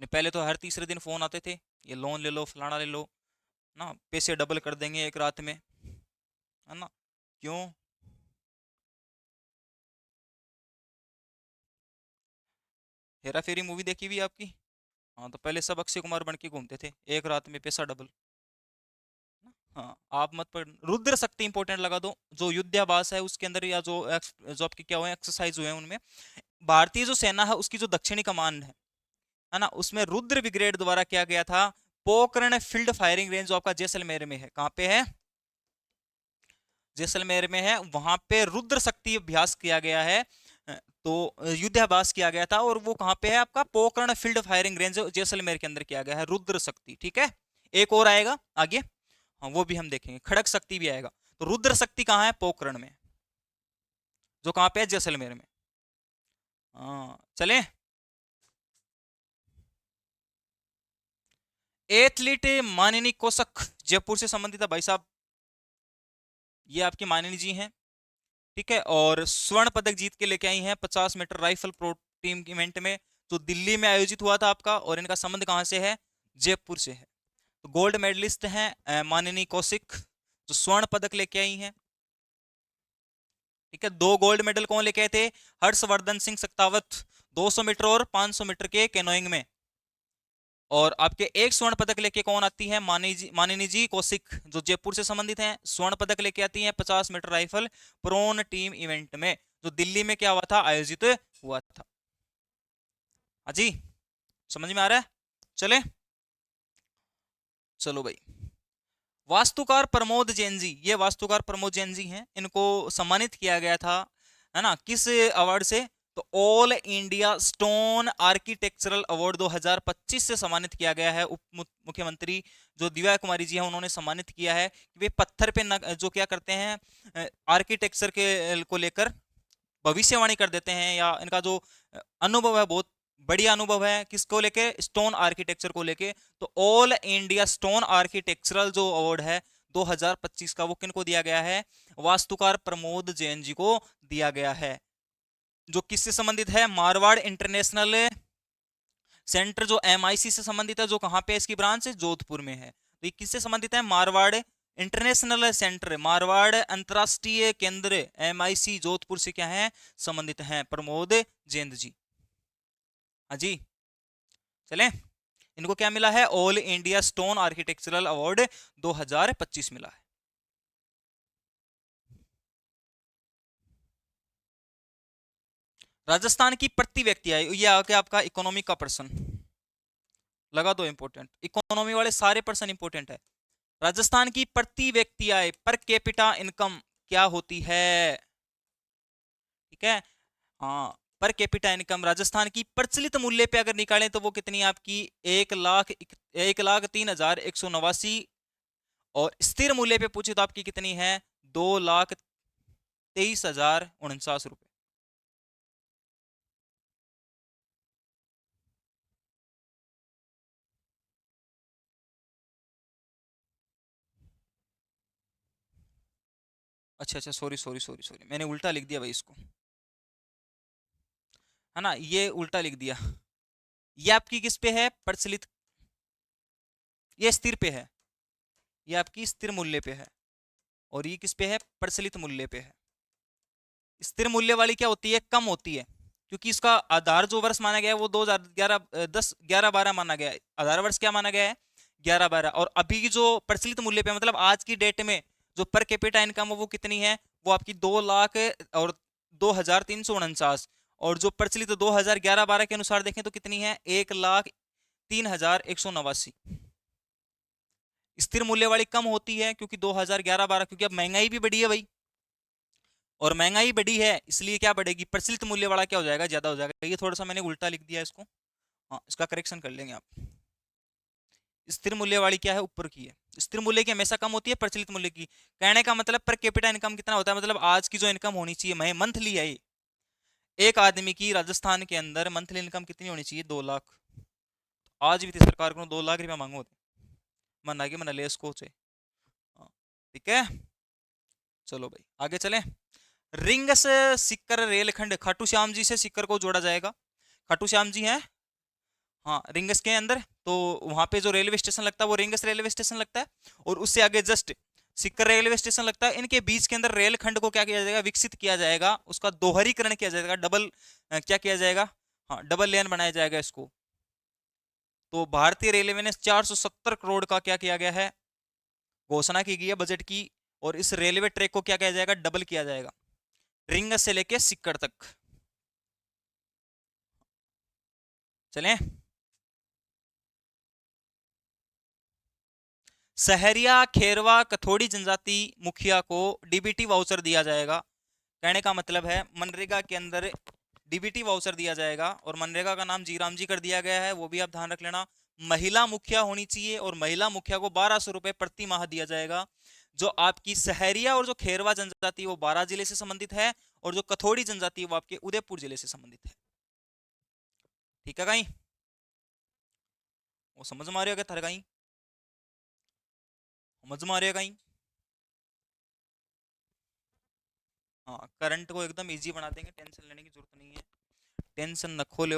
पहले तो हर तीसरे दिन फोन आते थे, ये लोन ले लो, फलाना ले लो ना, पैसे डबल कर देंगे एक रात में, है ना। क्यों, हेरा फेरी मूवी देखी हुई है आपकी। हाँ, तो पहले सब अक्षय कुमार बन के घूमते थे, एक रात में पैसा डबल। हाँ, आप मत पढ़, रुद्र शक्ति इंपॉर्टेंट लगा दो, जो युद्धाभ्यास है उसके अंदर, या जो आपके क्या हुए एक्सरसाइज हुए हैं उनमें, भारतीय जो सेना है उसकी जो दक्षिणी कमान है ना, उसमें रुद्र ब्रिगेड द्वारा किया गया था पोखरण फील्ड फायरिंग रेंज, जो आपका जैसलमेर में है। कहाँ पे है, जैसलमेर में है। वहां पे रुद्र शक्ति अभ्यास किया गया है, तो युद्धाभ्यास किया गया था। और वो कहाँ पे है, आपका Pokhran field firing range Jaisalmer के अंदर किया गया है, रुद्र शक्ति, ठीक है। एक और आएगा आगे, हाँ वो भी हम देखेंगे, खड़क शक्ति भी आएगा। तो रुद्र शक्ति कहाँ है, पोखरण में, जो कहाँ पे है, जैसलमेर में। हाँ चले। एथलीट मानिनी कोसक जयपुर से संबंधित है भाई साहब, ये आपकी मानिनी जी हैं, ठीक है। और स्वर्ण पदक जीत के लेके आई हैं 50 metre rifle pro team event में, जो दिल्ली में आयोजित हुआ था आपका। और इनका संबंध कहाँ से है, जयपुर से है। तो गोल्ड मेडलिस्ट हैं मानिनी कौशिक, जो स्वर्ण पदक लेके आई हैं, ठीक है। 2 गोल्ड मेडल कौन लेके आए थे, हर्षवर्धन सिंह सक्तावत, 200 मीटर और 500 मीटर के कैनोइंग में। और आपके एक स्वर्ण पदक लेके कौन आती है, मानिनी जी कौशिक, जो जयपुर से संबंधित हैं, स्वर्ण पदक लेके आती हैं 50 metre rifle prone team event में, जो दिल्ली में क्या हुआ था, आयोजित हुआ था। हाँ जी। समझ में आ रहा है? चले, चलो भाई। वास्तुकार प्रमोद जैन जी, ये वास्तुकार प्रमोद जैन जी हैं, इनको सम्मानित किया गया था, है ना, किस अवार्ड से? तो all India stone architectural award 2025 से सम्मानित किया गया है। उप मुख्यमंत्री जो दिव्या कुमारी जी हैं उन्होंने सम्मानित किया है कि वे पत्थर पे जो क्या करते हैं, आर्किटेक्चर के को लेकर भविष्यवाणी कर देते हैं, या इनका जो अनुभव है बहुत बढ़िया अनुभव है, किसको लेके? स्टोन आर्किटेक्चर को लेके। तो ऑल इंडिया स्टोन आर्किटेक्चरल जो अवार्ड है 2025 का, वो किनको दिया गया है? वास्तुकार प्रमोद जैन जी को दिया गया है। जो किससे संबंधित है? मारवाड़ इंटरनेशनल सेंटर, जो MIC से संबंधित है, जो कहां पे है इसकी ब्रांच? जोधपुर में है। तो ये किससे संबंधित है? मारवाड़ इंटरनेशनल सेंटर, मारवाड़ अंतरराष्ट्रीय केंद्र MIC जोधपुर से क्या है? संबंधित हैं प्रमोद जैन जी। हाँ जी, चलें। इनको क्या मिला है? All India stone architectural award 2025 मिला है। राजस्थान की प्रति व्यक्ति आय, ये आ गया आपका इकोनॉमी का पर्सन, लगा दो इंपॉर्टेंट, इकोनॉमी वाले सारे पर्सन इंपॉर्टेंट है। राजस्थान की प्रति व्यक्ति आय पर कैपिटा इनकम क्या होती है? ठीक है, हाँ, पर कैपिटा इनकम राजस्थान की प्रचलित मूल्य पे अगर निकालें तो वो कितनी है आपकी? 1,03,189। और स्थिर मूल्य पे पूछे तो आपकी कितनी है? 2,23,049 रुपए। अच्छा अच्छा, सॉरी सॉरी सॉरी सॉरी, मैंने उल्टा लिख दिया भाई इसको, है ना, ये उल्टा लिख दिया। ये आपकी किस पे है? प्रचलित, ये स्थिर पे है, ये आपकी स्थिर मूल्य पे है, और ये किस पे है? प्रचलित मूल्य पे है। स्थिर मूल्य वाली क्या होती है? कम होती है, क्योंकि इसका आधार जो वर्ष माना गया है वो 2011 10 11 12 माना गया है। आधार वर्ष क्या माना गया है? 11 12। और अभी की जो प्रचलित मूल्य पे, मतलब आज की डेट में जो पर कैपिटा इनकम है वो कितनी है? वो आपकी 2 लाख और 2,349। और जो प्रचलित 2011-12 के अनुसार देखें तो कितनी है? 1,03,189। स्थिर मूल्य वाली कम होती है क्योंकि 2011-12, क्योंकि अब महंगाई भी बढ़ी है भाई, और महंगाई बढ़ी है इसलिए क्या बढ़ेगी? प्रचलित मूल्य वाला क्या हो जाएगा? ज्यादा हो जाएगा। ये थोड़ा सा मैंने उल्टा लिख दिया इसको, हाँ, इसका करेक्शन कर लेंगे आप। स्थिर मूल्य वाली क्या है? ऊपर की है। स्थिर मूल्य की हमेशा कम होती है प्रचलित मूल्य की। कहने का मतलब पर कैपिटा इनकम कितना होता है? मतलब आज की जो इनकम होनी चाहिए मंथली है, एक आदमी की राजस्थान के अंदर मंथली इनकम कितनी होनी चाहिए? 2 लाख। आज भी थी सरकार को 2 लाख रुपया मांगो थे, मना के मना ले इसको से, हाँ, ठीक है। चलो भाई आगे चलें। रिंग से सिक्कर रेलखंड, खाटू श्याम जी से सिक्कर को जोड़ा जाएगा। खाटू श्याम जी हैं, हाँ, रिंगस के अंदर। तो वहां पे जो रेलवे स्टेशन लगता है वो रिंगस रेलवे स्टेशन लगता है, और उससे आगे जस्ट सिक्कर रेलवे स्टेशन लगता है। इनके बीच के अंदर रेलखंड को क्या किया जाएगा? विकसित किया जाएगा, उसका दोहरीकरण किया जाएगा, डबल क्या किया जाएगा? हाँ, डबल लेन बनाया जाएगा इसको। तो भारतीय रेलवे ने 470 करोड़ का क्या किया गया है? घोषणा की गई है बजट की, और इस रेलवे ट्रैक को क्या किया जाएगा? डबल किया जाएगा, रिंगस से लेके सिक्कर तक। चलें। सहरिया खेरवा कथोड़ी जनजाति मुखिया को DBT वाउचर दिया जाएगा। कहने का मतलब है मनरेगा के अंदर DBT वाउचर दिया जाएगा, और मनरेगा का नाम जीराम जी कर दिया गया है, वो भी आप ध्यान रख लेना। महिला मुखिया होनी चाहिए, और महिला मुखिया को 1,200 रुपए प्रति माह दिया जाएगा। जो आपकी सहरिया और जो खेरवा जनजाति वो 12 जिले से संबंधित है, और जो कथोड़ी जनजाति वो आपके उदयपुर जिले से संबंधित है। ठीक है कहीं वो समझ में आ रही है? कहीं समझ में आ रही है कहीं? हाँ, करंट को एकदम इजी बना देंगे, टेंशन लेने की जरूरत नहीं है, टेंशन न खो ले।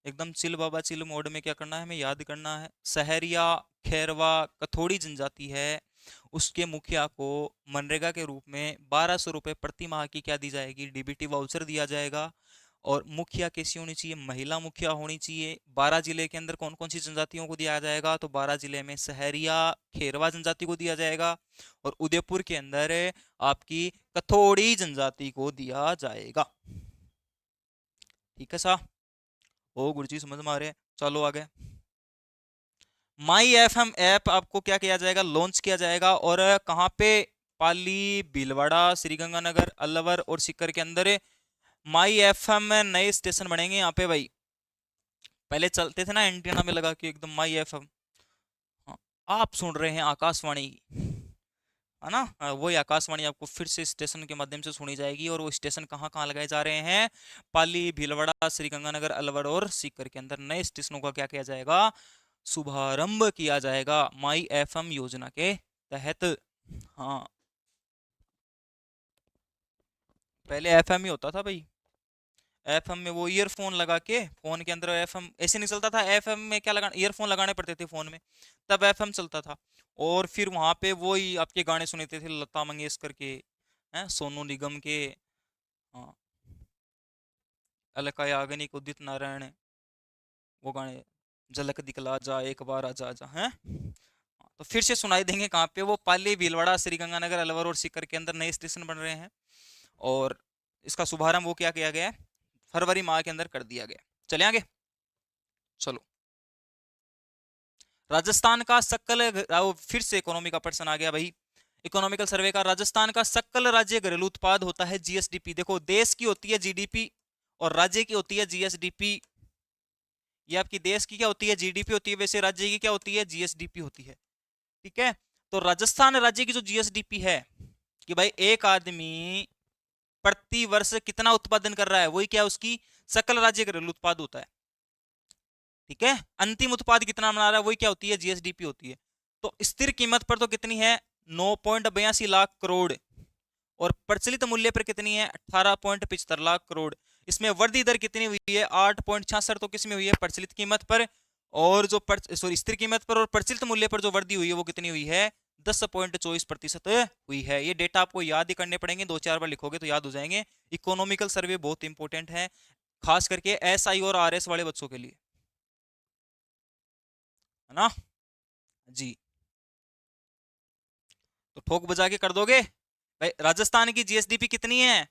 एकदम चिल बाबा चिल मोड में क्या करना है? हमें याद करना है। सहरिया खैरवा कथोड़ी जनजाति है, उसके मुखिया को मनरेगा के रूप में 1,200 रुपए प्रति माह की क्या दी जाएगी? DBT वाउचर दिया जाएगा। और मुखिया कैसी होनी चाहिए? महिला मुखिया होनी चाहिए। 12 जिले के अंदर कौन कौन सी जनजातियों को दिया जाएगा? तो 12 जिले में सहरिया खेरवा जनजाति को दिया जाएगा, और उदयपुर के अंदर आपकी कथोड़ी जनजाति को दिया जाएगा। ठीक है साहब, ओ गुरुजी समझ में आ रहे हैं, चलो आगे। माई एफएम ऐप आपको क्या किया जाएगा, लॉन्च किया जाएगा, और कहाँ पे, पाली, भीलवाड़ा, श्रीगंगानगर, अलवर और सीकर के अंदर माई एफएम में नए स्टेशन बनेंगे यहाँ पे भाई। पहले चलते थे ना एंटीना में लगा के एकदम माई एफएम। हाँ, आप सुन रहे हैं आकाशवाणी, है ना। वही आकाशवाणी आपको फिर से स्टेशन के माध्यम से सुनी जाएगी, और वो स्टेशन कहाँ कहाँ लगाए जा रहे हैं, पाली, भीलवाड़ा, श्रीगंगानगर, अलवर और सीकर के अंदर नए स्टेशनों का क्या किया जाएगा, शुभारंभ किया जाएगा माई एफएम योजना के तहत। हाँ, पहले एफएम ही होता था भाई। एफएम में वो ईयरफोन लगा के फोन के अंदर एफएम ऐसे नहीं चलता था, एफएम में क्या लगा, ईयरफोन लगाने पड़ते थे फोन में, तब एफएम चलता था। और फिर वहां पे वही आपके गाने सुनते थे, लता मंगेशकर के, हैं, सोनू निगम के, हाँ, अलका याग्निक, उदित नारायण, वो गाने, झलक दिखला जा एक बार आजा आजा, हैं। तो फिर से सुनाई देंगे कहाँ पे, वो पाली, भीलवाड़ा, श्रीगंगानगर, अलवर और सीकर के अंदर नए स्टेशन बन रहे हैं, और इसका शुभारंभ वो क्या किया गया है, फरवरी माह के अंदर कर दिया गया। चले आगे, चलो। राजस्थान का सकल फिर से इकोनॉमी का पर्सन आ गया भाई। इकोनॉमिकल सर्वे का, राजस्थान का सकल राज्य घरेलू उत्पाद होता है जीएसडीपी। देखो, देश की होती है जीडीपी और राज्य की होती है जीएसडीपी। ये आपकी देश की क्या होती है, जीडीपी होती है, वैसे राज्य की क्या होती है, जीएसडीपी होती है। ठीक है, तो राजस्थान राज्य की जो जीएसडीपी है, कि भाई एक आदमी प्रति वर्ष कितना उत्पादन कर रहा है, वही क्या उसकी सकल राज्य घरेलू उत्पाद होता है। ठीक है, अंतिम उत्पाद कितना बना रहा है, वही क्या होती है, जीएसडीपी होती है। तो स्थिर कीमत पर तो कितनी है, 9.82 लाख करोड़, और प्रचलित मूल्य पर कितनी है, 18.75 लाख करोड़। इसमें वृद्धि दर कितनी हुई है, 8.66, तो किसमें हुई है, प्रचलित कीमत पर। और जो स्थिर कीमत पर और प्रचलित मूल्य पर जो वृद्धि हुई है वो कितनी हुई है, 10.24% हुई है। ये डेटा आपको याद ही करने पड़ेंगे, 2-4 बार लिखोगे तो याद हो जाएंगे। इकोनॉमिकल सर्वे बहुत इंपॉर्टेंट है, खास करके एसआई और आरएस वाले बच्चों के लिए, है ना जी। तो ठोक बजा के कर दोगे भाई। राजस्थान की जीएसडीपी कितनी है,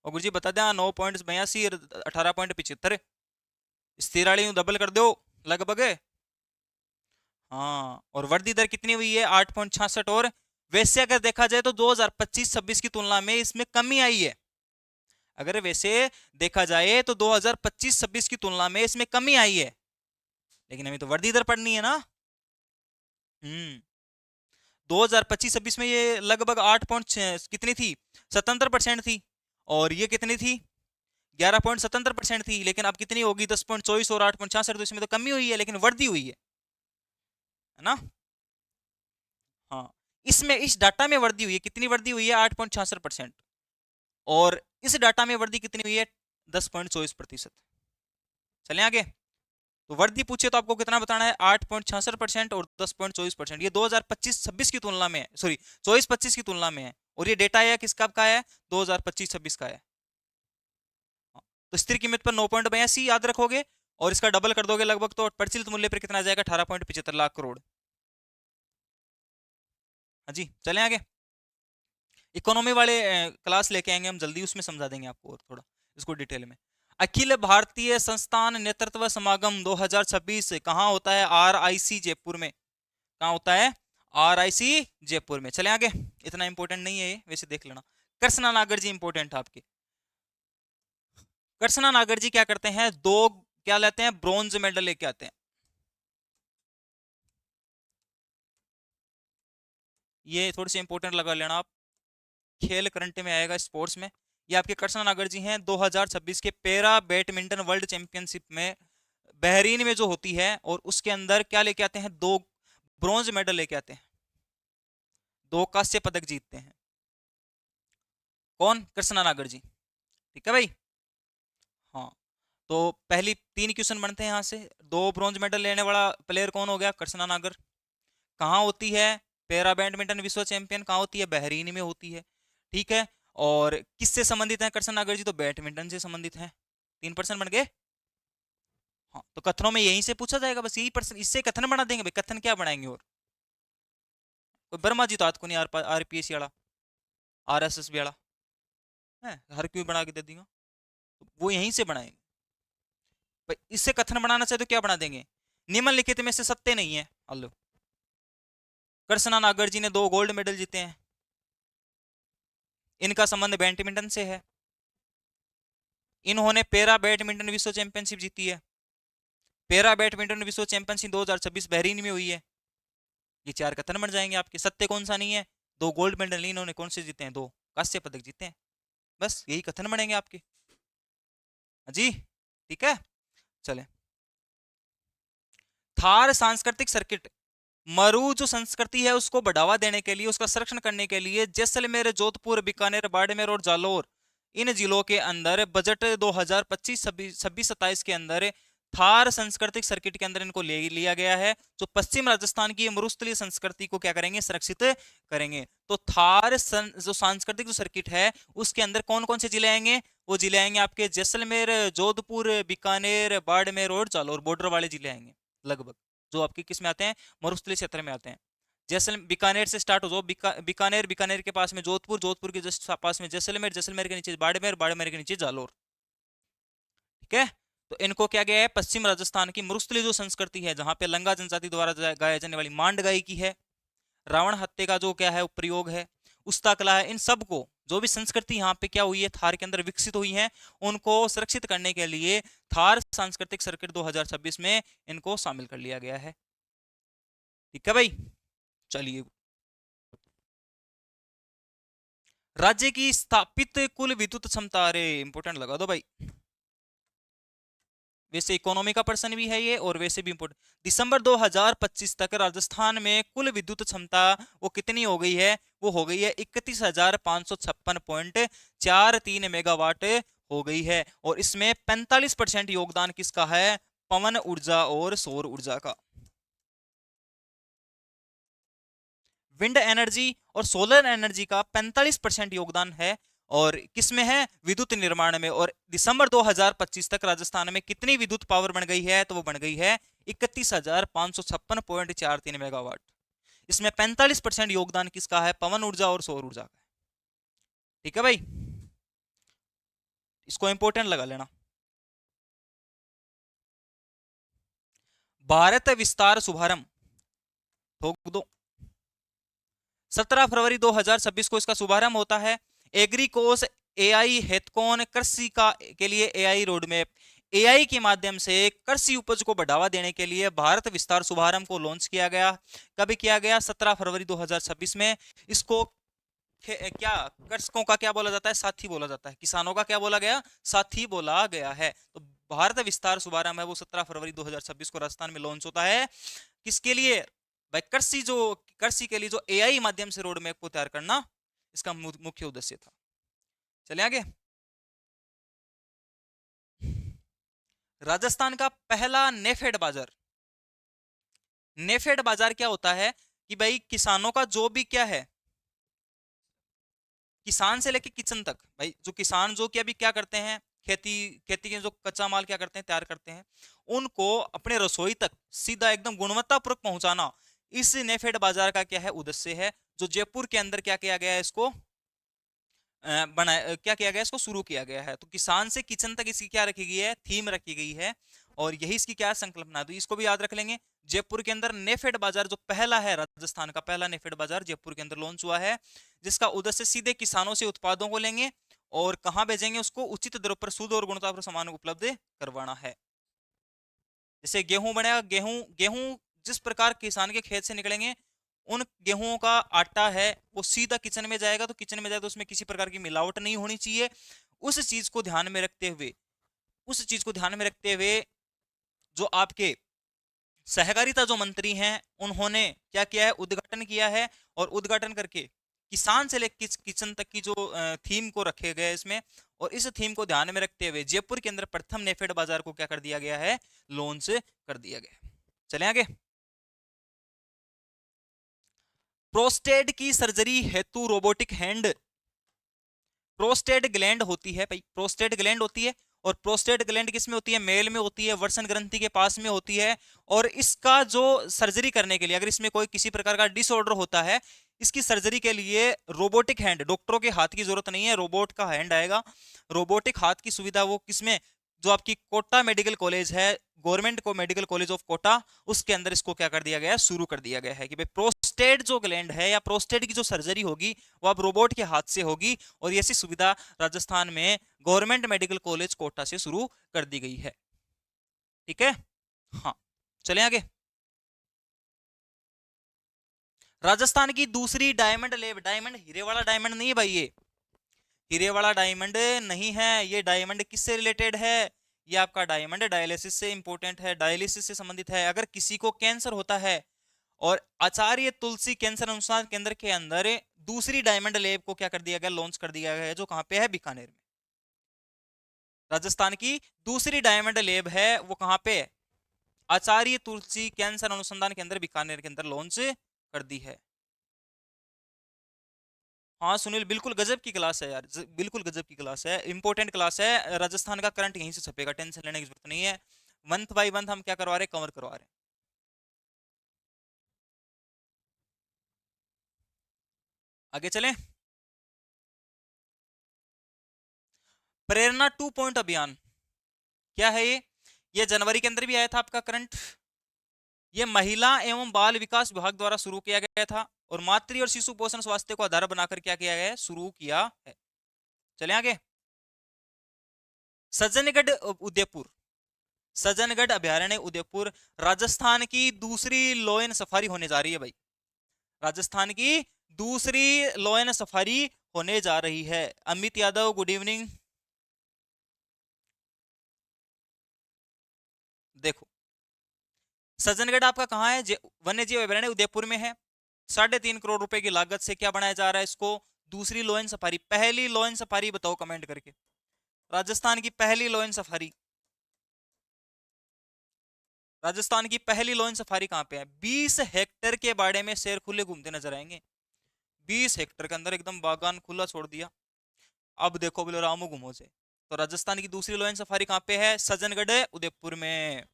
और गुरुजी बता दें, 9.82 और 18.75, स्थिर वाली डबल कर दो लगभग। हाँ, और वृद्धि दर कितनी हुई है, 8.66। और वैसे अगर देखा जाए तो 2025-26 की तुलना में इसमें कमी आई है। अगर वैसे देखा जाए तो 2025-26 की तुलना में इसमें कमी आई है, लेकिन हमें तो वृद्धि दर पढ़नी है ना। 2025-26 में ये लगभग 8 पॉइंट कितनी थी, 77% थी, और ये कितनी थी, 11.77% थी। लेकिन अब कितनी होगी, 10.24 और 8.66, तो इसमें तो कमी हुई है लेकिन वृद्धि हुई है ना। हाँ, इसमें इस डाटा में वृद्धि हुई है, कितनी वृद्धि हुई है, 8.66%। और इस डाटा में वृद्धि कितनी हुई है, 10.24%। चले आगे। तो वृद्धि पूछे तो आपको कितना बताना है, 8.66% और 10.24%। ये 2025-26 की तुलना में है, सॉरी 24-25 की तुलना में है, और ये डेटा है किसका का है, 2025-26 का है। हाँ, तो स्थिर कीमत पर 9.82 याद रखोगे, और इसका डबल कर दोगे लगभग, तो प्रचलित मूल्य पर कितना आ जाएगा, 18.75 लाख करोड़। हाँ जी, चले आगे। इकोनॉमी वाले क्लास लेके आएंगे हम जल्दी, उसमें समझा देंगे आपको और थोड़ा इसको डिटेल में। अखिल भारतीय संस्थान नेतृत्व समागम 2026 कहाँ होता है, आरआईसी जयपुर में। कहाँ होता है, आरआईसी जयपुर में। चले आगे, इतना इंपॉर्टेंट नहीं है ये, वैसे देख लेना। कृष्णा नागर जी इंपॉर्टेंट है आपके। कृष्णा नागर जी क्या करते हैं, दो क्या लेते हैं, ब्रॉन्ज मेडल लेके आते हैं। ये थोड़ी सी इंपॉर्टेंट लगा लेना आप, खेल करंट में आएगा, स्पोर्ट्स में। ये आपके कृष्णा नागर जी हैं, 2026 के पैरा बैडमिंटन वर्ल्ड चैंपियनशिप में बहरीन में जो होती है, और उसके अंदर क्या लेके आते हैं, दो ब्रॉन्ज मेडल लेके आते हैं, दो कांस्य पदक जीतते हैं। कौन, कृष्णा नागर जी। ठीक है भाई। हाँ, तो पहली 3 क्वेश्चन बनते हैं यहाँ से। दो ब्रॉन्ज मेडल लेने वाला प्लेयर कौन हो गया, कृष्णा नागर। कहाँ होती है, पैरा बैडमिंटन विश्व चैंपियन कहाँ होती है, बहरीन में होती है। ठीक है, और किससे संबंधित है कृष्ण नागर जी, तो बैडमिंटन से संबंधित है। 3% बन गए। हाँ, तो कथनों में यहीं से पूछा जाएगा, बस यही पर्सन, इससे कथन बना देंगे भाई, कथन क्या बनाएंगे और। कोई वर्मा जी तो आज को नहीं, आरपीएस वाला, आरएसएस वाला है, हर क्यों बना के दे देगा, तो वो यहीं से बनाएंगे। भाई इससे कथन बनाना चाहे तो क्या बना देंगे, निम्नलिखित में से सत्य नहीं है। हेलो, कृष्णा नागर जी ने 2 गोल्ड मेडल जीते हैं, इनका संबंध बैडमिंटन से है, इन्होंने पैरा बैडमिंटन विश्व चैंपियनशिप जीती है, पैरा बैडमिंटन विश्व चैंपियनशिप 2026 बहरीन में हुई है। ये 4 कथन बन जाएंगे आपके। सत्य कौन सा नहीं है, 2 गोल्ड मेडल इन्होंने कौन से जीते हैं, 2 कांस्य पदक जीते हैं, बस यही कथन बनेंगे आपके। जी ठीक है, चले। थार सांस्कृतिक सर्किट, मरु जो संस्कृति है उसको बढ़ावा देने के लिए, उसका संरक्षण करने के लिए जैसलमेर, जोधपुर, बीकानेर, बाड़मेर और जालोर, इन जिलों के अंदर बजट 2025-26-27 के अंदर थार सांस्कृतिक सर्किट के अंदर इनको ले लिया गया है। जो पश्चिम राजस्थान की मरुस्थलीय संस्कृति को क्या करेंगे, संरक्षित करेंगे। तो थार जो सांस्कृतिक जो सर्किट है उसके अंदर कौन कौन से जिले आएंगे, वो जिले आएंगे आपके जैसलमेर, जोधपुर, बीकानेर, बाड़मेर और जालोर, बॉर्डर वाले जिले आएंगे लगभग, जो आपके किस में आते हैं, मरुस्थलीय क्षेत्र में आते हैं। जैसलमेर बीकानेर से स्टार्ट हो जाओ, बीकानेर, बीकानेर के पास में जोधपुर, जोधपुर के जस्ट पास में जैसलमेर, जैसलमेर के नीचे बाड़मेर, बाड़मेर के नीचे जालोर। ठीक है, तो इनको क्या गया है, पश्चिम राजस्थान की मरुस्थलीय जो संस्कृति है, जहां पे लंगा जनजाति द्वारा गाया जाने वाली मांड गायकी है, रावण हत्या का जो क्या है प्रयोग है, उस्ता कला है, इन सब को जो भी संस्कृति यहाँ पे क्या हुई है थार के अंदर विकसित हुई है, उनको सुरक्षित करने के लिए थार सांस्कृतिक सर्किट 2026 में इनको शामिल कर लिया गया है। ठीक है भाई, चलिए। राज्य की स्थापित कुल विद्युत क्षमता, अरे इंपोर्टेंट लगा दो भाई, वैसे इकोनॉमी का पर्सन भी है ये और वैसे भी इंपोर्टेंट। दिसंबर 2025 तक राजस्थान में कुल विद्युत क्षमता वो कितनी हो गई है, वो हो गई है 31,556.43 मेगावाट हो गई है। और इसमें 45% योगदान किसका है, पवन ऊर्जा और सौर ऊर्जा का। विंड एनर्जी और सोलर एनर्जी का 45% योगदान है, और किसमें है, विद्युत निर्माण में। और दिसंबर 2025 तक राजस्थान में कितनी विद्युत पावर बन गई है, तो वो बन गई है 31,556.43 मेगावाट। इसमें 45% योगदान किसका है, पवन ऊर्जा और सौर ऊर्जा का। ठीक है भाई, इसको इंपोर्टेंट लगा लेना। भारत विस्तार शुभारंभ ठोक दो, 17 फरवरी 2026 को इसका शुभारंभ होता है। एग्रीकोस एआई हेतकोन कृषि का के लिए एआई रोडमैप, एआई के माध्यम से कृषि उपज को बढ़ावा देने के लिए भारत विस्तार शुभारंभ को लॉन्च किया गया। कभी किया गया, 17 फरवरी 2026 में। इसको क्या कृषकों का क्या बोला जाता है, साथी बोला जाता है, किसानों का क्या बोला गया, साथी बोला गया है। तो भारत विस्तार शुभारंभ है वो 17 फरवरी 2026 को राजस्थान में लॉन्च होता है। किसके लिए भाई, कृषि के लिए जो एआई माध्यम से रोड मैप को तैयार करना, इसका मुख्य उद्देश्य था। चले आगे। राजस्थान का पहला नेफेड बाजार। नेफेड बाजार क्या होता है कि भाई किसानों का जो भी क्या है, किसान से लेके किचन तक, भाई जो किसान जो कि अभी क्या करते हैं, खेती के जो कच्चा माल क्या करते हैं, तैयार करते हैं, उनको अपने रसोई तक सीधा एकदम गुणवत्तापूर्वक पहुंचाना, इस नेफेड बाजार का क्या है, उद्देश्य है। जो जयपुर के अंदर क्या किया गया है, इसको क्या किया गया, इसको शुरू किया गया है। तो किसान से किचन तक इसकी क्या रखी गई है, थीम रखी गई है, और यही इसकी क्या संकल्पना है। तो इसको भी याद रख लेंगे। जयपुर के अंदर नेफेड बाजार जो पहला है, राजस्थान का पहला नेफेड बाजार जयपुर के अंदर लॉन्च हुआ है, जिसका उद्देश्य सीधे किसानों से उत्पादों को लेंगे और कहां भेजेंगे, उसको उचित दरों पर शुद्ध और गुणवत्तापूर्ण सामान उपलब्ध करवाना है। जैसे गेहूं बनेगा, गेहूं जिस प्रकार किसान के खेत से निकलेंगे, उन गेहूं का आटा है वो सीधा किचन में जाएगा, तो किचन में जाए तो उसमें किसी प्रकार की मिलावट नहीं होनी चाहिए। उस चीज को ध्यान में रखते हुए जो आपके सहकारिता जो मंत्री हैं, उन्होंने क्या किया है, उद्घाटन किया है, और उद्घाटन करके किसान से लेकर किचन तक की जो थीम को रखे गए इसमें, और इस थीम को ध्यान में रखते हुए जयपुर के अंदर प्रथम नेफेड बाजार को क्या कर दिया गया है, लॉन्च कर दिया गया। चले आगे। प्रोस्टेट की सर्जरी हेतु रोबोटिक हैंड। प्रोस्टेट ग्लैंड होती है भाई, प्रोस्टेट ग्लैंड होती है, और प्रोस्टेट ग्लैंड किस में होती है, मेल में होती है, वर्षण ग्रंथि के पास में होती है। और इसका जो सर्जरी करने के लिए, अगर इसमें कोई किसी प्रकार का डिसऑर्डर होता है, इसकी सर्जरी के लिए रोबोटिक हैंड, डॉक्टरों के हाथ की जरूरत नहीं है, रोबोट का हैंड आएगा। रोबोटिक हाथ की सुविधा वो किसमें, जो आपकी कोटा मेडिकल कॉलेज है, गवर्नमेंट को मेडिकल कॉलेज ऑफ कोटा, उसके अंदर इसको क्या कर दिया गया है, शुरू कर दिया गया है कि भाई प्रोस्टेट जो ग्लैंड है या प्रोस्टेट की जो सर्जरी होगी वो अब रोबोट के हाथ से होगी, और ऐसी सुविधा राजस्थान में गवर्नमेंट मेडिकल कॉलेज कोटा से शुरू कर दी गई है। ठीक है, हाँ चले आगे। राजस्थान की दूसरी डायमंड लेब, डायमंड हीरे वाला डायमंड नहीं है भाई, ये हीरे वाला डायमंड नहीं है। ये डायमंड किससे रिलेटेड है, ये आपका डायमंड डायलिसिस से इंपॉर्टेंट है, डायलिसिस से संबंधित है। अगर किसी को कैंसर होता है और आचार्य तुलसी कैंसर अनुसंधान केंद्र के अंदर दूसरी डायमंड लेब को क्या कर दिया गया, लॉन्च कर दिया गया है, जो कहां पे है, बीकानेर में। राजस्थान की दूसरी डायमंड लेब है वो कहां पे, आचार्य तुलसी कैंसर अनुसंधान केंद्र बीकानेर के अंदर लॉन्च कर दी है। हाँ सुनील, बिल्कुल गजब की क्लास है यार, बिल्कुल गजब की क्लास है, इंपॉर्टेंट क्लास है। राजस्थान का करंट यहीं से छपेगा, टेंशन लेने की जरूरत नहीं है। मंथ बाय मंथ हम क्या करवा रहे हैं, कवर करवा रहे हैं। आगे चलें। प्रेरणा 2 अभियान क्या है ये जनवरी के अंदर भी आया था आपका करंट। ये महिला एवं बाल विकास विभाग द्वारा शुरू किया गया था, और मातृ और शिशु पोषण स्वास्थ्य को आधार बनाकर क्या किया गया है, शुरू किया है। चले आगे। सज्जनगढ़ उदयपुर, सज्जनगढ़ अभ्यारण्य उदयपुर राजस्थान की दूसरी लोयन सफारी होने जा रही है भाई। राजस्थान की दूसरी लोयन सफारी होने जा रही है। Amit Yadav good evening. देखो सज्जनगढ़ आपका कहाँ है, वन्य जीव अभ्यारण्य उदयपुर में है। 3.5 करोड़ रुपए की लागत से क्या बनाया जा रहा है इसको, दूसरी लोयन सफारी। पहली लोयन सफारी बताओ कमेंट करके, राजस्थान की पहली लोयन सफारी, राजस्थान की पहली लोयन सफारी कहां पे है। 20 हेक्टेयर के बाड़े में शेर खुले घूमते नजर आएंगे। 20 हेक्टेयर के अंदर एकदम बागान खुला छोड़ दिया, अब देखो बोलो रामू घूमो से। तो राजस्थान की दूसरी लोयन सफारी कहां पे है, सज्जनगढ़ उदयपुर में।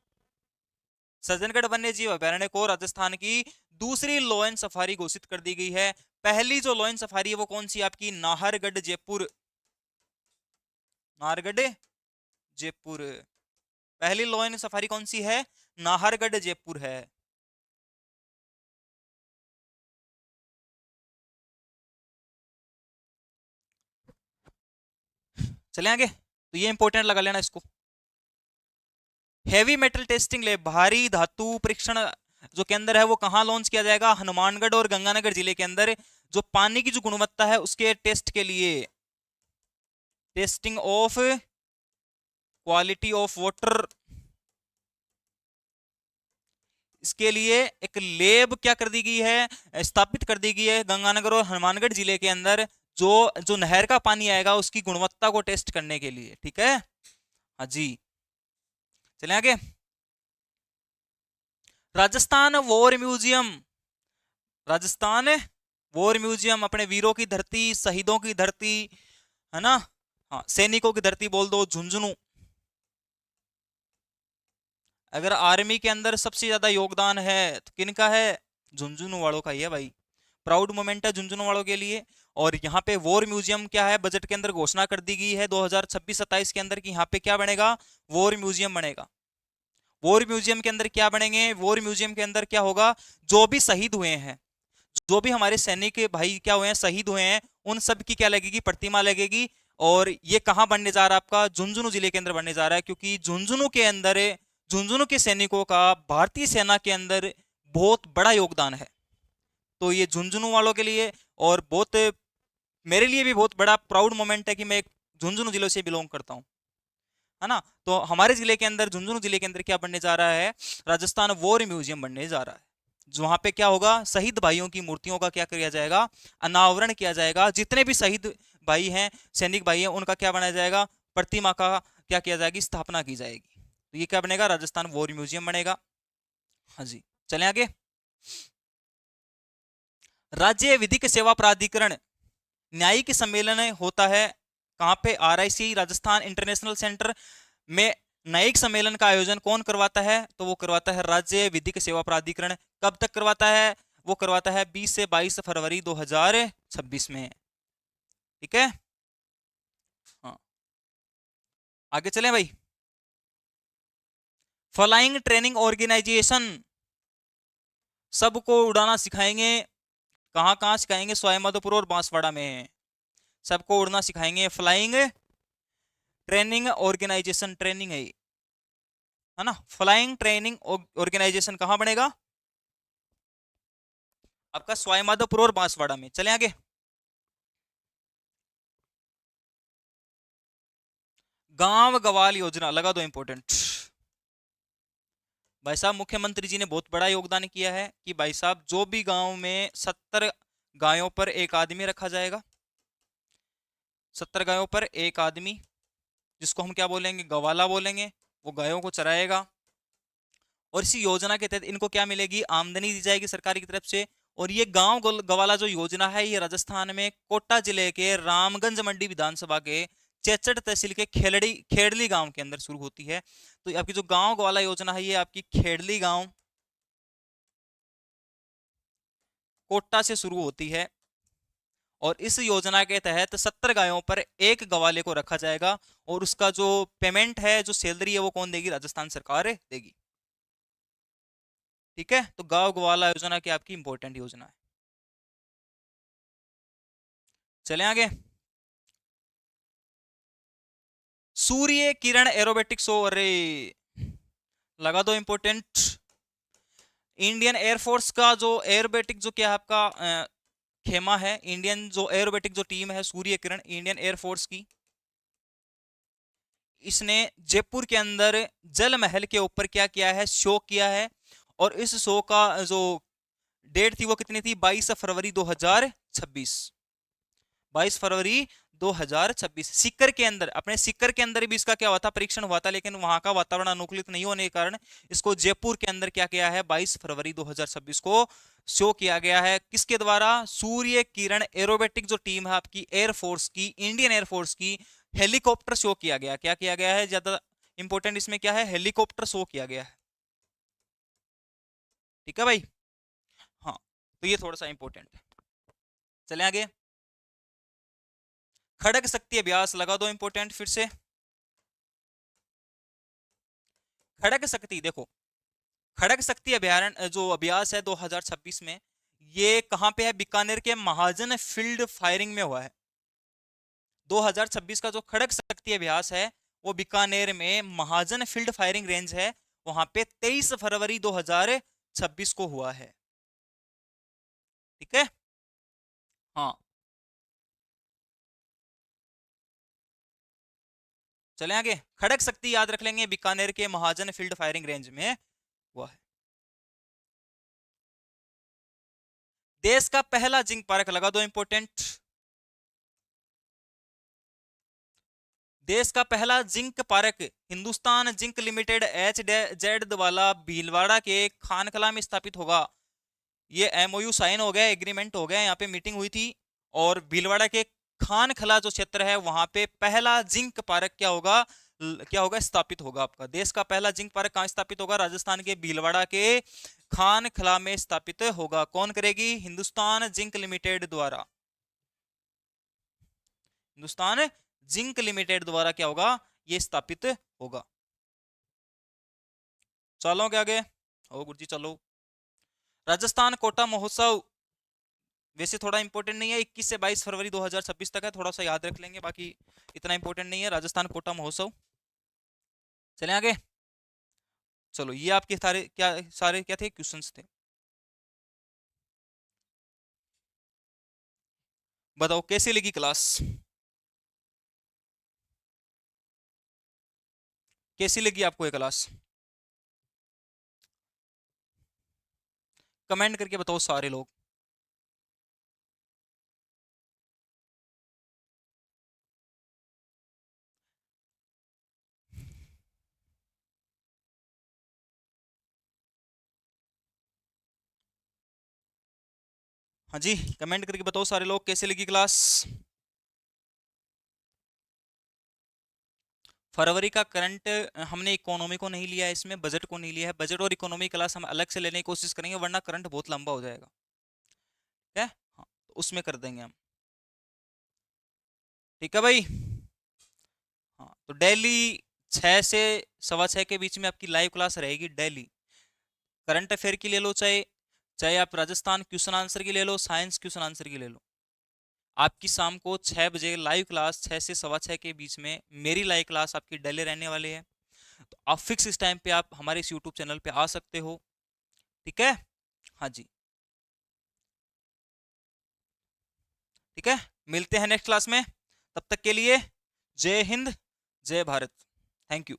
सज्जनगढ़ वन्य जीव अभ्यारण्य को राजस्थान की दूसरी लोयन सफारी घोषित कर दी गई है। पहली जो लोयन सफारी है वो कौन सी, आपकी नाहरगढ़ जयपुर, नाहरगढ़ जयपुर। पहली लोयन सफारी कौन सी है, नाहरगढ़ जयपुर है। चले आगे, तो ये इंपॉर्टेंट लगा लेना इसको। हैवी मेटल टेस्टिंग लैब, भारी धातु परीक्षण जो केंद्र है वो कहां लॉन्च किया जाएगा, हनुमानगढ़ और गंगानगर जिले के अंदर। जो पानी की जो गुणवत्ता है उसके टेस्ट के लिए, testing of quality of water, इसके लिए एक लेब क्या कर दी गई है, स्थापित कर दी गई है गंगानगर और हनुमानगढ़ जिले के अंदर, जो जो नहर का पानी आएगा उसकी गुणवत्ता को टेस्ट करने के लिए। ठीक है, हाँ जी। चले आगे। Rajasthan war museum, Rajasthan war museum अपने वीरों की धरती, शहीदों की धरती है ना, हाँ सैनिकों की धरती बोल दो, झुंझुनू। अगर आर्मी के अंदर सबसे ज्यादा योगदान है तो किनका है, झुंझुनू वालों का ही है भाई। प्राउड मोमेंट है झुंझुनू वालों के लिए। और यहाँ पे वॉर म्यूजियम क्या है, बजट के अंदर घोषणा कर दी गई है 2026-27 के अंदर कि यहाँ पे क्या बनेगा, वॉर म्यूजियम बनेगा। वॉर म्यूजियम के अंदर क्या बनेंगे, वॉर म्यूजियम के अंदर क्या होगा, जो भी शहीद हुए हैं, जो भी हमारे सैनिक भाई क्या हुए हैं, शहीद हुए हैं, उन सब की क्या लगेगी, प्रतिमा लगेगी। और ये कहाँ बनने जा रहा है, आपका झुंझुनू जिले के अंदर बनने जा रहा है, क्योंकि झुंझुनू के अंदर, झुंझुनू के सैनिकों का भारतीय सेना के अंदर बहुत बड़ा योगदान है। तो ये झुंझुनू वालों के लिए और बहुत, मेरे लिए भी बहुत बड़ा प्राउड मोमेंट है कि मैं झुंझुनू जिले से बिलोंग करता हूँ, है ना। तो हमारे जिले के अंदर, झुंझुनू जिले के अंदर क्या बनने जा रहा है, राजस्थान वॉर म्यूजियम बनने जा रहा है। वहां पे क्या होगा, शहीद भाइयों की मूर्तियों का क्या किया जाएगा, अनावरण किया जाएगा। जितने भी शहीद भाई हैं, सैनिक भाई हैं, उनका क्या बनाया जाएगा, प्रतिमा का क्या किया जाएगी, स्थापना की जाएगी। तो ये क्या बनेगा, राजस्थान वॉर म्यूजियम बनेगा। हाँ जी, चलें आगे। राज्य विधिक सेवा प्राधिकरण न्यायिक सम्मेलन होता है कहां पे, RIC राजस्थान इंटरनेशनल सेंटर में। न्यायिक सम्मेलन का आयोजन कौन करवाता है, तो वो करवाता है राज्य विधिक सेवा प्राधिकरण। कब तक करवाता है, वो करवाता है 20 से 22 फरवरी 2026 में। ठीक है, हाँ आगे चलें भाई। फ्लाइंग ट्रेनिंग ऑर्गेनाइजेशन सबको उड़ाना सिखाएंगे। कहाँ कहाँ सिखाएंगे? सवाईमाधोपुर और बांसवाड़ा में सबको उड़ना सिखाएंगे। फ्लाइंग ट्रेनिंग ऑर्गेनाइजेशन ट्रेनिंग है ना। फ्लाइंग ट्रेनिंग ऑर्गेनाइजेशन कहाँ बनेगा? आपका सवाईमाधोपुर और बांसवाड़ा में। चले आगे। गांव गवाल योजना लगा दो इंपॉर्टेंट। भाई साहब मुख्यमंत्री जी ने बहुत बड़ा योगदान किया है कि भाई साहब जो भी गांव में 70 गायों पर एक आदमी रखा जाएगा। 70 गायों पर एक आदमी, जिसको हम क्या बोलेंगे? गवाला बोलेंगे। वो गायों को चराएगा। और इसी योजना के तहत इनको क्या मिलेगी? आमदनी दी जाएगी सरकार की तरफ से। और ये गांव गवाला जो योजना है ये राजस्थान में कोटा जिले के रामगंज मंडी विधानसभा के चेचड़ तहसील के खेड़ली गांव के अंदर शुरू होती है। तो आपकी जो गांव गवाला योजना है ये आपकी खेड़ली गांव कोटा से शुरू होती है। और इस योजना के तहत 70 गायों पर एक गवाले को रखा जाएगा। और उसका जो पेमेंट है, जो सैलरी है, वो कौन देगी? राजस्थान सरकार देगी। ठीक है, तो गांव गवाला योजना की आपकी इंपॉर्टेंट योजना है। चले आगे। सूर्य किरण एरोबेटिक्स हो, अरे लगा दो इंपॉर्टेंट। इंडियन एयरफोर्स का जो एरोबेटिक जो क्या है आपका खेमा है, इंडियन जो एरोबेटिक जो टीम है सूर्य किरण इंडियन एयरफोर्स की, इसने जयपुर के अंदर जल महल के ऊपर क्या किया है? शो किया है। और इस शो का जो डेट थी वो कितनी थी? 22 फरवरी 2026। 22 फरवरी 2026 सीकर के अंदर, अपने सीकर के अंदर भी इसका क्या हुआ था? परीक्षण हुआ था। लेकिन वहां का वातावरण अनुकूलित नहीं होने के कारण इसको जयपुर के अंदर क्या किया है? 22 फरवरी 2026 को शो किया गया है। किसके द्वारा? सूर्य किरण एरोबेटिक जो टीम है आपकी एयरफोर्स की, इंडियन एयरफोर्स की, हेलीकॉप्टर शो किया गया। क्या किया गया है? ज्यादा इंपॉर्टेंट इसमें क्या है? हेलीकॉप्टर शो किया गया है। ठीक है भाई। हाँ, तो ये थोड़ा सा इंपॉर्टेंट है। चले आगे। खड़ग शक्ति अभ्यास लगा दो इंपॉर्टेंट फिर से। खड़ग शक्ति देखो, खड़ग शक्ति अभ्यारण्य जो अभ्यास है 2026 में, ये कहां पे है? बीकानेर के महाजन फील्ड फायरिंग में हुआ है। 2026 का जो खड़ग शक्ति अभ्यास है वो बीकानेर में महाजन फील्ड फायरिंग रेंज है, वहां पे 23 फरवरी 2026 को हुआ है। ठीक है। हाँ, चले आगे। खड़ग शक्ति याद रख लेंगे, बीकानेर के महाजन फील्ड फायरिंग रेंज में हुआ है। देश का पहला जिंक पार्क लगा दो इंपॉर्टेंट। देश का पहला zinc park Hindustan zinc limited HZ वाला भीलवाड़ा के खानकला में स्थापित होगा। ये MOU साइन हो गया, एग्रीमेंट हो गया, यहाँ पे मीटिंग हुई थी। और भीलवाड़ा के खानखला जो क्षेत्र है वहां पे पहला जिंक पार्क क्या होगा? क्या होगा? स्थापित होगा। आपका देश का पहला जिंक पार्क कहाँ स्थापित होगा? राजस्थान के भीलवाड़ा के खानखला में स्थापित होगा। कौन करेगी? हिंदुस्तान जिंक लिमिटेड द्वारा। हिंदुस्तान जिंक लिमिटेड द्वारा क्या होगा? ये स्थापित होगा। चलो क्या आगे? ओ गुरुजी चलो। राजस्थान कोटा महोत्सव वैसे थोड़ा इंपॉर्टेंट नहीं है, 21 से 22 फरवरी 2026 तक है, थोड़ा सा याद रख लेंगे, बाकी इतना इंपॉर्टेंट नहीं है। राजस्थान कोटा महोत्सव। चलें आगे। चलो, ये आपके सारे क्या थे? क्वेश्चंस थे। बताओ कैसी लगी क्लास? कैसी लगी आपको ये क्लास? कमेंट करके बताओ सारे लोग। हाँ जी, कमेंट करके बताओ सारे लोग कैसे लगी क्लास। फरवरी का करंट हमने इकोनॉमी को नहीं लिया है, इसमें बजट को नहीं लिया है। बजट और इकोनॉमी क्लास हम अलग से लेने की कोशिश करेंगे, वरना करंट बहुत लंबा हो जाएगा। ठीक है, हाँ, तो उसमें कर देंगे हम। ठीक है भाई। हाँ, तो डेली 6 से 6:15 के बीच में आपकी लाइव क्लास रहेगी डेली। करंट अफेयर की ले लो, चाहे चाहे आप राजस्थान क्वेश्चन आंसर की ले लो, साइंस क्वेश्चन आंसर की ले लो, आपकी शाम को 6 बजे लाइव क्लास, 6 से 6:15 के बीच में मेरी लाइव क्लास आपकी डेली रहने वाली है। तो आप फिक्स इस टाइम पे आप हमारे इस यूट्यूब चैनल पे आ सकते हो, ठीक है। हाँ जी, ठीक है, मिलते हैं नेक्स्ट क्लास में। तब तक के लिए जय हिंद, जय भारत, थैंक यू।